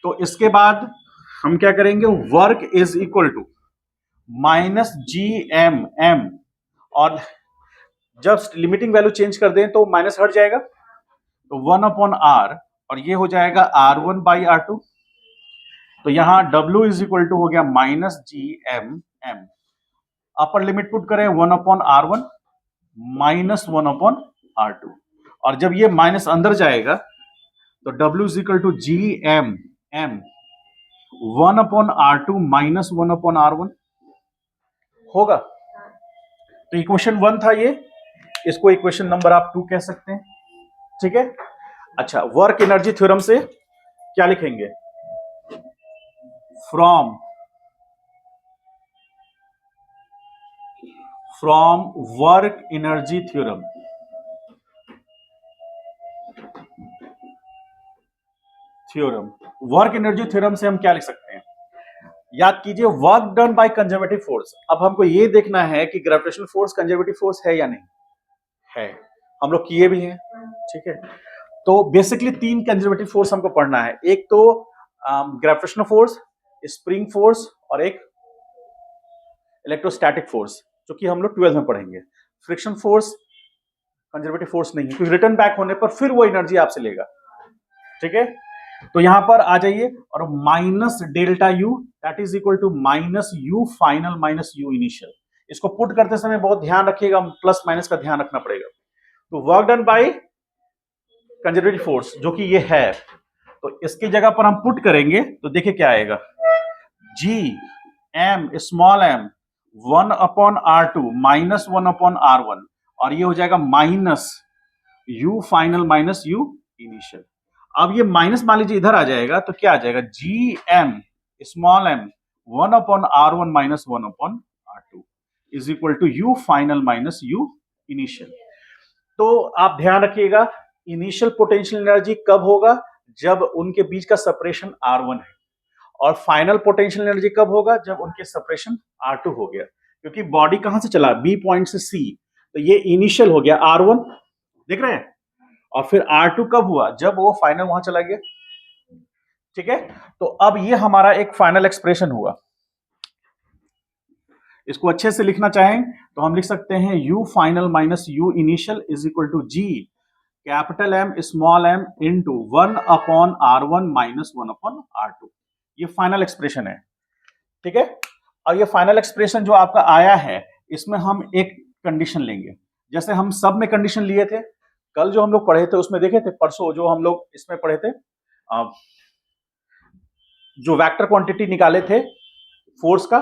तो इसके बाद हम क्या करेंगे, work is equal to minus GM, और जब लिमिटिंग वैल्यू चेंज कर दें तो माइनस हट जाएगा, तो 1/R, और ये हो जाएगा R1/R2। तो यहां W इज इक्वल टू हो गया minus GM, upper limit put करें 1/R1 माइनस 1/R2, और जब ये माइनस अंदर जाएगा तो W is equal to GM 1/R2 minus 1/R1 होगा। तो इक्वेशन 1 था ये, इसको इक्वेशन नंबर आप 2 कह सकते हैं, ठीक है। अच्छा, वर्क एनर्जी थ्योरम से क्या लिखेंगे, from work energy theorem, work energy theorem से हम क्या लिख सकते हैं, याद कीजिए, work done by conservative force. अब हमको ये देखना है कि ग्रेविटेशनल फोर्स कंजर्वेटिव फोर्स है या नहीं है, हम लोग किए भी हैं, ठीक है। तो बेसिकली 3 कंजर्वेटिव फोर्स हमको पढ़ना है, एक तो ग्रेविटेशनल फोर्स, स्प्रिंग फोर्स, और एक इलेक्ट्रोस्टैटिक फोर्स, जो कि हम लोग 12th में पढ़ेंगे। फ्रिक्शन फोर्स कंजर्वेटिव फोर्स नहीं है, क्योंकि रिटर्न बैक होने पर फिर वो एनर्जी आपसे लेगा, ठीक है। तो यहां पर आ जाइए, और minus delta U that is equal to minus U final minus U initial. इसको पुट करते समय बहुत ध्यान रखिएगा, प्लस माइनस का ध्यान रखना पड़ेगा। तो work done by conservative force जो कि ये है, तो इसकी जगह पर हम पुट करेंगे तो देखिए क्या आएगा, G M small m 1/R2 minus 1/R1, और ये हो जाएगा minus U final minus U initial. अब ये माइनस मान लीजिए इधर आ जाएगा तो क्या आ जाएगा, G M small m 1/R1 minus 1/R2 is equal to U final minus U initial. तो आप ध्यान रखिएगा, इनिशियल पोटेंशियल एनर्जी कब होगा, जब उनके बीच का सेपरेशन R1 है, और फाइनल पोटेंशियल एनर्जी कब होगा, जब उनके सेपरेशन R2 हो गया। क्योंकि बॉडी कहां से चला, B पॉइंट से C, तो ये इनिशियल हो गया R1, देख रहे हैं, और फिर R2 कब हुआ, जब वो फाइनल वहां चला गया, ठीक है। तो अब ये हमारा एक फाइनल एक्सप्रेशन हुआ। इसको अच्छे से लिखना चाहें तो हम लिख सकते हैं U final minus U initial is equal to G capital M small m into 1/R1 minus 1/R2। ये फाइनल एक्सप्रेशन है, ठीक है। और ये फाइनल एक्सप्रेशन जो आपका आया है, इसमें हम एक कंडीशन लेंगे, जैसे हम सब में कंडीशन लिए थे, कल जो हम लोग पढ़े थे उसमें देखे थे, परसों जो हम लोग इसमें पढ़े थे, जो वेक्टर क्वांटिटी निकाले थे फोर्स का,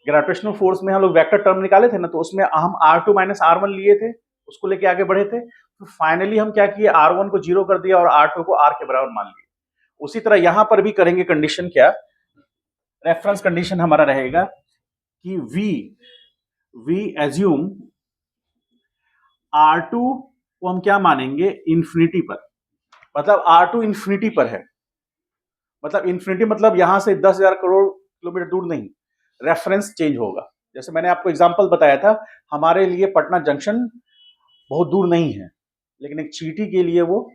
ग्रेविटेशनल फोर्स में हम लोग वेक्टर टर्म निकाले थे ना, तो उसमें हम R2 माइनस R1 लिए थे, उसको लेके आगे बढ़े थे। तो फाइनली हम क्या किए, R1 को 0 कर दिया और R2 को R के बराबर मान लिया। उसी तरह यहां पर भी करेंगे कंडीशन, क्या रेफरेंस कंडीशन हमारा रहेगा कि वी एज्यूम R2 को हम क्या मानेंगे, इंफिनिटी पर, मतलब R2 इंफिनिटी पर है, मतलब इंफिनिटी मतलब यहां से 10,000 करोड़ किलोमीटर दूर नहीं, रेफरेंस चेंज होगा। जैसे मैंने आपको एग्जांपल बताया था, हमारे लिए पटना जंक्शन बहुत दूर नहीं है, लेकिन एक चींटी के लिए वो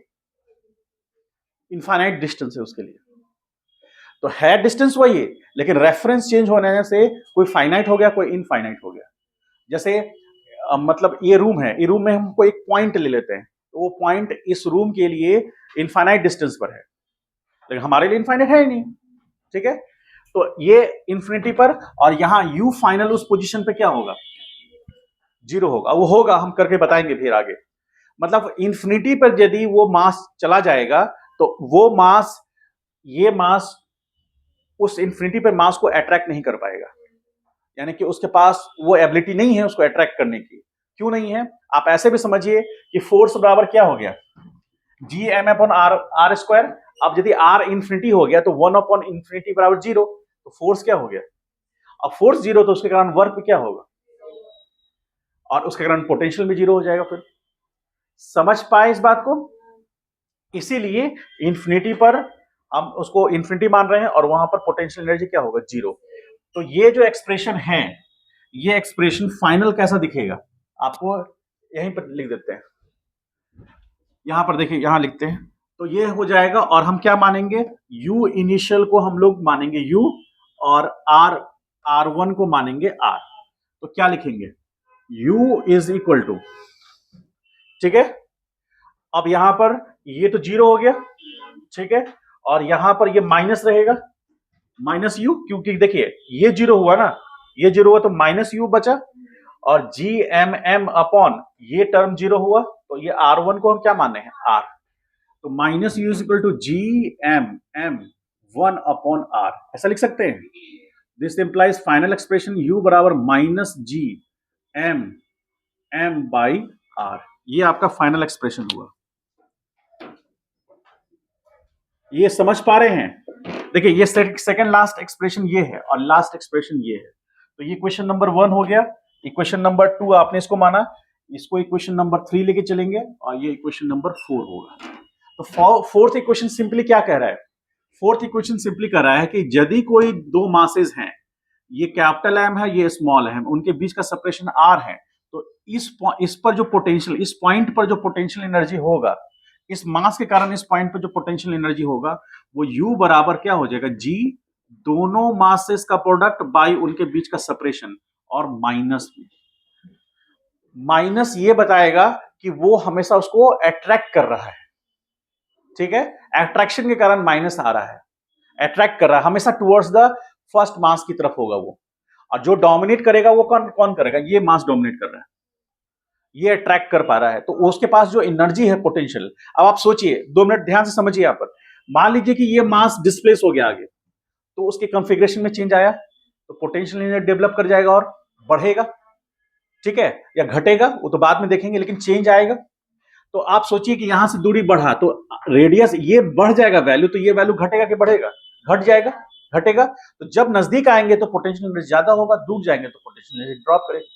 इनफाइनाइट डिस्टेंस है उसके लिए। तो है डिस्टेंस वही है, लेकिन रेफरेंस चेंज होने से कोई फाइनाइट हो गया, कोई इनफाइनाइट हो गया। जैसे मतलब ये रूम है, ये रूम में हमको एक पॉइंट ले लेते हैं, तो वो पॉइंट इस रूम के लिए इनफाइनाइट डिस्टेंस पर है, लेकिन हमारे लिए इनफाइनाइट है ही नहीं, ठीक है। तो ये इंफिनिटी पर, और यहां यू फाइनल उस पोजीशन पे क्या होगा, 0 होगा। वो होगा, हम करके बताएंगे फिर आगे। मतलब इंफिनिटी पर यदि वो मास चला जाएगा तो वो मास, ये मास उस इंफिनिटी पर मास को अट्रैक्ट नहीं कर पाएगा, यानी कि उसके पास वो एबिलिटी नहीं है उसको अट्रैक्ट करने की। क्यों नहीं है, आप ऐसे भी समझिए कि फोर्स बराबर क्या हो गया, G M upon R square. अब यदि आर इंफिनिटी हो गया तो 1 अपॉन इंफिनिटी बराबर 0, तो फोर्स क्या हो गया, अब फोर्स 0 तो उसके कारण वर्क क्या होगा, और उसके कारण पोटेंशियल भी 0 हो जाएगा। फिर समझ पाए इस बात को, इसीलिए इंफिनिटी पर हम उसको इंफिनिटी मान रहे हैं, और वहां पर पोटेंशियल एनर्जी क्या होगा, 0। तो ये जो एक्सप्रेशन है, ये एक्सप्रेशन फाइनल कैसा दिखेगा, आपको यहीं पर लिख देते हैं, यहां पर देखिए, यहां लिखते हैं, तो ये हो जाएगा। और हम क्या मानेंगे, u इनिशियल को हम लोग मानेंगे u, और r1 को मानेंगे r। तो क्या लिखेंगे, u इज इक्वल टू, ठीक है, अब यहां पर ये तो 0 हो गया, ठीक है, और यहां पर ये माइनस रहेगा, माइनस u, क्योंकि देखिए ये 0 हुआ ना, ये 0 हुआ तो माइनस u बचा, और जी एम एम अपॉन ये टर्म 0 हुआ, तो ये r1 को हम क्या माने हैं, r। तो minus U is equal to G M M 1 upon r, ऐसा लिख सकते हैं। This implies final expression u बराबर minus G M M by r। ये आपका फाइनल एक्सप्रेशन हुआ। ये समझ पा रहे हैं? देखिए ये सेकंड लास्ट एक्सप्रेशन ये है, और लास्ट एक्सप्रेशन ये है। तो ये इक्वेशन नंबर 1 हो गया। इक्वेशन नंबर 2 आपने इसको माना, इसको इक्वेशन नंबर 3 लेके चलेंगे, और ये इक्वेशन नंबर 4 होगा। तो फोर्थ इक्वेशन सिंपली क्या कह रहा है, फोर्थ इक्वेशन सिंपली कह रहा है कि यदि कोई दो मासेस हैं, ये कैपिटल एम है, ये स्मॉल एम, उनके बीच का सेपरेशन आर है, तो इस पर जो पोटेंशियल, इस पॉइंट पर जो पोटेंशियल एनर्जी होगा, इस मास के कारण इस पॉइंट पर जो पोटेंशियल एनर्जी होगा, वो U बराबर क्या हो जाएगा, G दोनों मासेस का प्रोडक्ट बाई उनके बीच का सेपरेशन, और माइनस ये बताएगा कि वो हमेशा उसको अट्रैक्ट कर रहा है, ठीक है, अट्रैक्शन के कारण माइनस आ रहा है, अट्रैक्ट कर रहा है, हमेशा टुवर्ड्स द फर्स्ट मास की तरफ होगा वो। और जो डोमिनेट करेगा वो कौन करेगा, ये मास डोमिनेट कर रहा है, ये अट्रैक्ट कर पा रहा है, तो उसके पास जो एनर्जी है पोटेंशियल। अब आप सोचिए, 2 मिनट ध्यान से समझिए। यहां पर मान लीजिए कि ये मास डिस्प्लेस हो गया आगे, तो उसके कॉन्फ़िगरेशन में चेंज आया, तो पोटेंशियल एनर्जी डेवलप कर जाएगा और बढ़ेगा, ठीक है, या घटेगा वो तो बाद में देखेंगे, लेकिन चेंज आएगा। तो आप सोचिए कि यहां से दूरी बढ़ा, तो रेडियस ये बढ़ जाएगा वैल्यू, तो ये वैल्यू घटेगा कि बढ़ेगा, घट जाएगा, घटेगा। तो जब नजदीक आएंगे तो पोटेंशियल एनर्जी ज्यादा होगा, दूर जाएंगे तो पोटेंशियल एनर्जी ड्रॉप करेगा।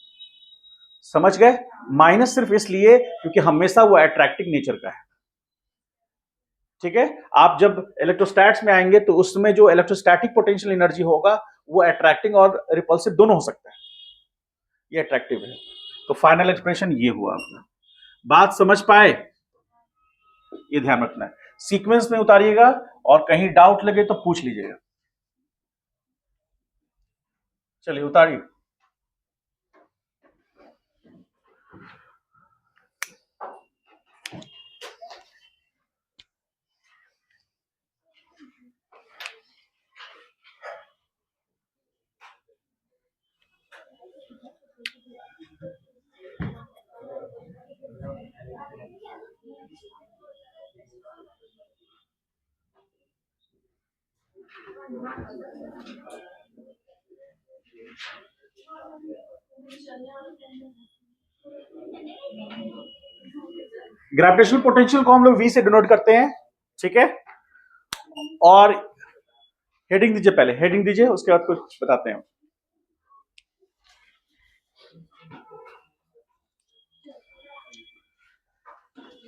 समझ गए? माइनस सिर्फ इसलिए क्योंकि हमेशा वो अट्रैक्टिव नेचर का है, ठीक है। आप जब इलेक्ट्रोस्टैट्स में आएंगे तो उसमें जो इलेक्ट्रोस्टैटिक पोटेंशियल एनर्जी होगा वो अट्रैक्टिंग और रिपल्सिव दोनों हो सकता है, ये अट्रैक्टिव है। तो फाइनल एक्सप्रेशन ये हुआ आपका। बात समझ पाए? ये ध्यान रखना है, सीक्वेंस में उतारिएगा, और कहीं डाउट लगे तो पूछ लीजिएगा। चलिए उतारिए। ग्रेविटेशनल पोटेंशियल को हम लोग V से डिनोट करते हैं, ठीक है। और हेडिंग दीजिए, पहले हेडिंग दीजिए, उसके बाद कुछ बताते हैं।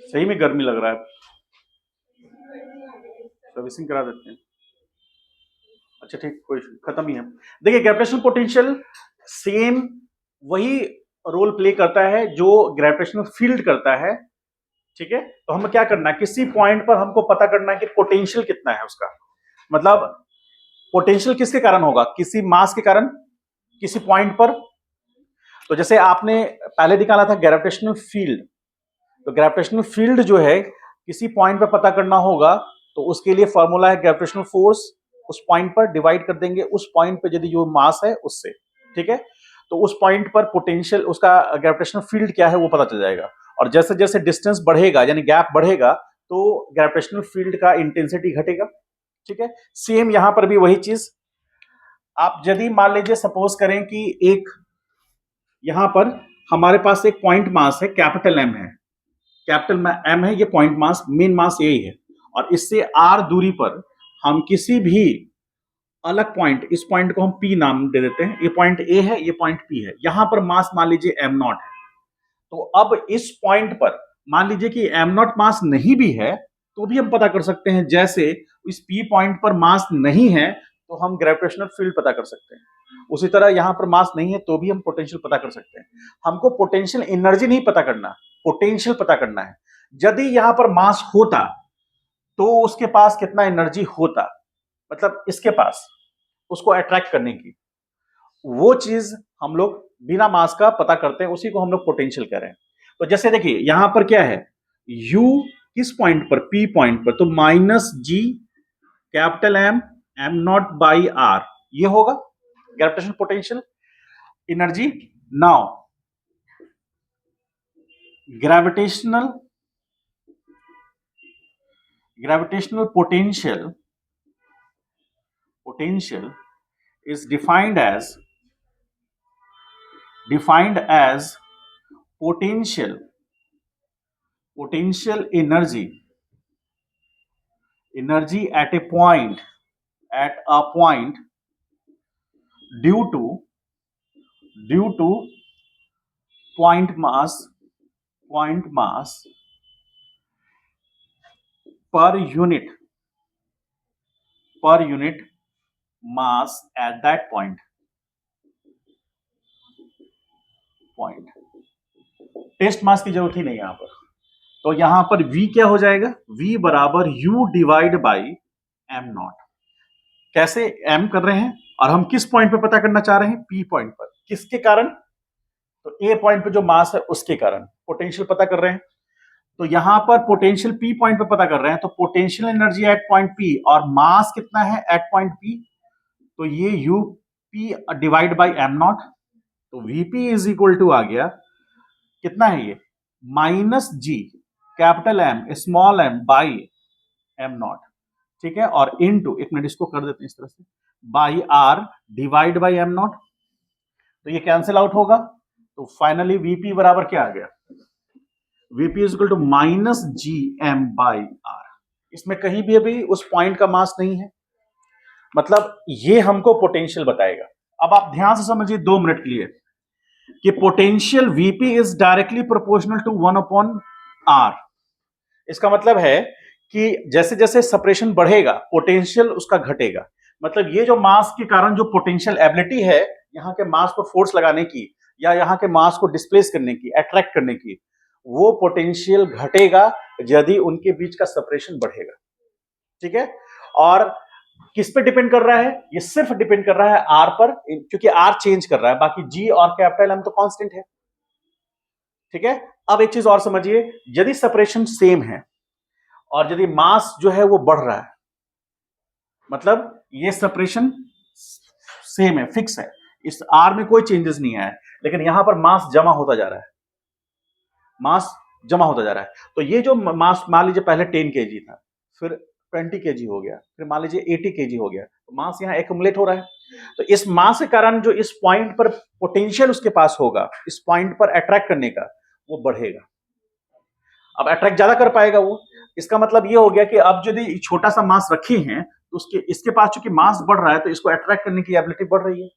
सही में गर्मी लग रहा है, सर्विसिंग करा देते हैं। अच्छा ठीक, कोई खत्म ही है। देखिए ग्रेविटेशनल पोटेंशियल सेम वही रोल प्ले करता है जो ग्रेविटेशनल फील्ड करता है, ठीक है। तो हमें क्या करना है, किसी पॉइंट पर हमको पता करना है कि पोटेंशियल कितना है उसका, मतलब पोटेंशियल किसके कारण होगा, किसी मास के कारण, किसी पॉइंट पर। तो जैसे आपने पहले निकाला था ग्रेविटेशनल फील्ड, तो ग्रेविटेशनल फील्ड जो है किसी पॉइंट पर पता करना होगा, तो उसके लिए फॉर्मूला है ग्रेविटेशनल फोर्स, उस पॉइंट पर डिवाइड कर देंगे उस पॉइंट पर यदि जो मास है उससे, ठीक है। तो उस पॉइंट पर पोटेंशियल, उसका ग्रेविटेशनल फील्ड क्या है वो पता चल जाएगा। और जैसे जैसे डिस्टेंस बढ़ेगा यानी गैप बढ़ेगा, तो ग्रेविटेशनल फील्ड का इंटेंसिटी घटेगा, ठीक है। सेम यहां पर भी वही चीज। आप यदि मान लीजिए सपोज करें कि एक यहां पर हमारे पास एक पॉइंट मास है, कैपिटल एम है, कैपिटल एम है, ये पॉइंट मास, मेन मास यही है, और इससे आर दूरी पर हम किसी भी अलग पॉइंट, इस पॉइंट को हम पी नाम दे देते हैं, ये पॉइंट ए है, ये पॉइंट पी है, यहां पर मास मान लीजिए एम नॉट है। तो अब इस पॉइंट पर मान लीजिए कि एम नॉट मास नहीं भी है, तो भी हम पता कर सकते हैं, जैसे इस पी पॉइंट पर मास नहीं है तो हम ग्रेविटेशनल फील्ड पता कर सकते हैं। उसी तरह यहां पर मास नहीं है तो भी हम पोटेंशियल पता कर सकते हैं। हमको पोटेंशियल एनर्जी नहीं पता करना, पोटेंशियल पता करना है। यदि यहां पर मास होता तो उसके पास कितना एनर्जी होता, मतलब इसके पास, उसको अट्रैक्ट करने की, वो चीज हम लोग बिना मास का पता करते हैं, उसी को हम लोग पोटेंशियल कह रहे हैं। तो जैसे देखिए यहां पर क्या है, U किस पॉइंट पर, P पॉइंट पर, तो minus G capital M M not by R, ये होगा gravitational potential energy. Now gravitational gravitational potential is defined as potential energy at a point due to point mass per unit mass at that point। Test mass की जरूरत ही नहीं यहां पर। तो यहां पर V क्या हो जाएगा, V बराबर U divide by M not. कैसे M कर रहे हैं और हम किस पॉइंट पे पता करना चाह रहे हैं, P पॉइंट पर। किसके कारण, तो A पॉइंट पे जो मास है उसके कारण पोटेंशियल पता कर रहे हैं। तो यहां पर पोटेंशियल P पॉइंट पे पता कर रहे हैं, तो potential energy at point P और मास कितना है एट पॉइंट P, तो ये UP divide by M not. तो VP इज इक्वल टू आ गया, कितना है ये, minus G capital M small M by M not, ठीक है, और इनटू, एक मिनट इसको कर देते हैं इस तरह से, by R divide by M not. तो ये कैंसिल आउट होगा, तो फाइनली VP बराबर क्या आ गया, VP is equal to minus G M by R. इसमें कहीं भी अभी उस पॉइंट का मास नहीं है, मतलब ये हमको पोटेंशियल बताएगा। अब आप ध्यान से समझिए 2 मिनट के लिए कि potential VP is directly proportional to 1/r। इसका मतलब है कि जैसे जैसे सेपरेशन बढ़ेगा पोटेंशियल उसका घटेगा। मतलब ये जो मास के कारण जो पोटेंशियल एबिलिटी है यहां के मास पर फोर्स लगाने की या यहां के मास को डिस्प्लेस करने की, अट्रैक्ट करने की, वो पोटेंशियल घटेगा यदि उनके बीच का सेपरेशन बढ़ेगा। ठीक है, और किस पे डिपेंड कर रहा है, ये सिर्फ डिपेंड कर रहा है आर पर, क्योंकि आर चेंज कर रहा है, बाकी जी और कैपिटल एम तो कांस्टेंट है। ठीक है, अब एक चीज और समझिए, यदि सेपरेशन सेम है और यदि मास जो है वो बढ़ रहा है, मतलब ये सेपरेशन सेम है, फिक्स है, इस आर में कोई चेंजेस नहीं आया है, लेकिन यहां पर मास जमा होता जा रहा है, मास जमा होता जा रहा है। तो ये जो मास मान लीजिए पहले 10 kg था, फिर 20 kg हो गया, फिर मान लीजिए 80 kg हो गया, तो मास यहाँ एक्युमुलेट हो रहा है। तो इस मास के कारण जो इस पॉइंट पर पोटेंशियल उसके पास होगा इस पॉइंट पर अट्रैक्ट करने का, वो बढ़ेगा। अब अट्रैक्ट ज्यादा कर पाएगा वो, इसका मतलब ये हो गया कि अब यदि छोटा सा मास रखे हैं तो उसके इसके पास चूंकि मास बढ़ रहा है तो इसको अट्रैक्ट करने की एबिलिटी बढ़ रही है,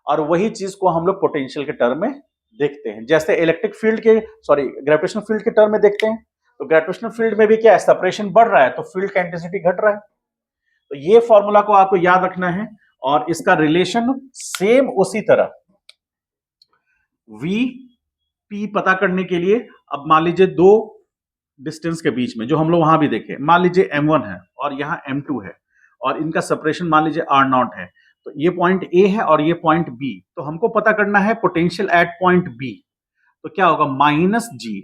और वही चीज को हम लोग पोटेंशियल के टर्म में देखते हैं। जैसे इलेक्ट्रिक फील्ड के, सॉरी, ग्रेविटेशनल फील्ड के टर्म में देखते हैं, तो ग्रेविटेशनल फील्ड में भी क्या है, सेपरेशन बढ़ रहा है तो फील्ड का इंटेंसिटी घट रहा है। तो ये फॉर्मूला को आपको याद रखना है, और इसका रिलेशन सेम उसी तरह वी पी पता करने के लिए, अब मान लीजिए दो डिस्टेंस के बीच में जो हम लोग वहां भी देखे, मान लीजिए m1 है और यहाँ m2 है, और इनका सेपरेशन मान लीजिए r0 है, तो ये पॉइंट A है और ये पॉइंट B, तो हमको पता करना है पोटेंशियल एट पॉइंट B, तो क्या होगा, minus ji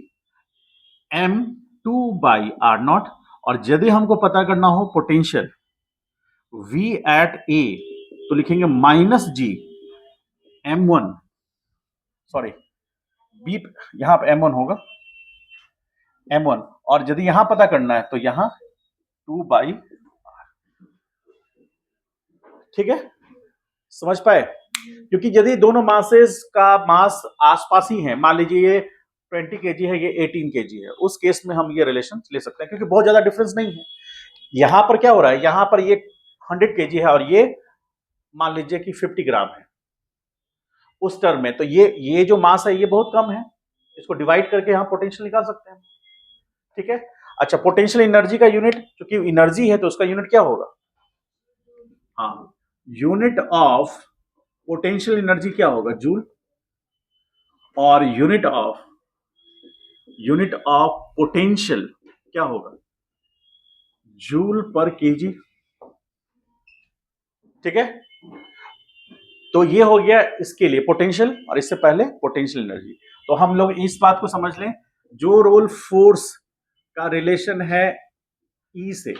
m2 by r0, और यदि हमको पता करना हो पोटेंशियल V एट A, तो लिखेंगे माइनस जी m1, सॉरी B, यहां पर m1 होगा, m1, और यदि यहां पता करना है तो यहां 2 बाई r। ठीक है, समझ पाए, क्योंकि यदि दोनों मासेस का मास आसपास ही है, मान लीजिए ये 20 kg है, ये 18 kg है, उस केस में हम ये रिलेशन ले सकते हैं, क्योंकि बहुत ज्यादा डिफरेंस नहीं है। यहां पर क्या हो रहा है, यहां पर ये 100 kg है और ये मान लीजिए कि 50 ग्राम है उस टर्म में, तो ये जो मास है ये बहुत कम है, इसको डिवाइड करके यहां पोटेंशियल निकाल सकते हैं। ठीक है, अच्छा, पोटेंशियल एनर्जी का यूनिट, क्योंकि एनर्जी है तो उसका यूनिट क्या होगा, हाँ, यूनिट ऑफ पोटेंशियल एनर्जी क्या होगा, जूल, और यूनिट ऑफ पोटेंशियल क्या होगा, जूल पर केजी। ठीक है, तो ये हो गया इसके लिए पोटेंशियल, और इससे पहले पोटेंशियल एनर्जी। तो हम लोग इस बात को समझ लें, जो रोल फोर्स का रिलेशन है ई से,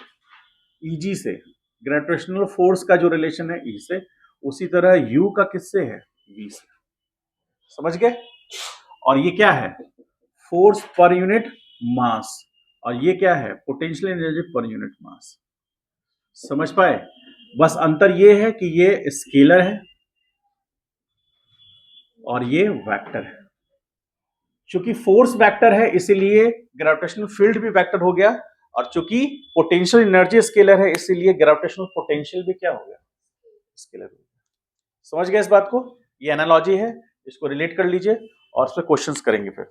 ईजी से, ग्रेविटेशनल फोर्स का जो रिलेशन है ई से, उसी तरह यू का किससे है, वी से। समझ गए? और ये क्या है, फोर्स पर यूनिट मास, और ये क्या है, potential energy per unit mass. समझ पाए? बस अंतर ये है कि ये स्केलर है और ये वेक्टर है। चूंकि फोर्स वेक्टर है इसीलिए ग्रेविटेशनल फील्ड भी वेक्टर हो गया, और चूंकि पोटेंशियल एनर्जी स्केलर है इसीलिए ग्रेविटेशनल पोटेंशियल भी क्या हो गया, स्केलर हो गया। समझ गए इस बात को? ये एनालॉजी है, इसको रिलेट कर लीजिए और उस पर क्वेश्चंस करेंगे फिर।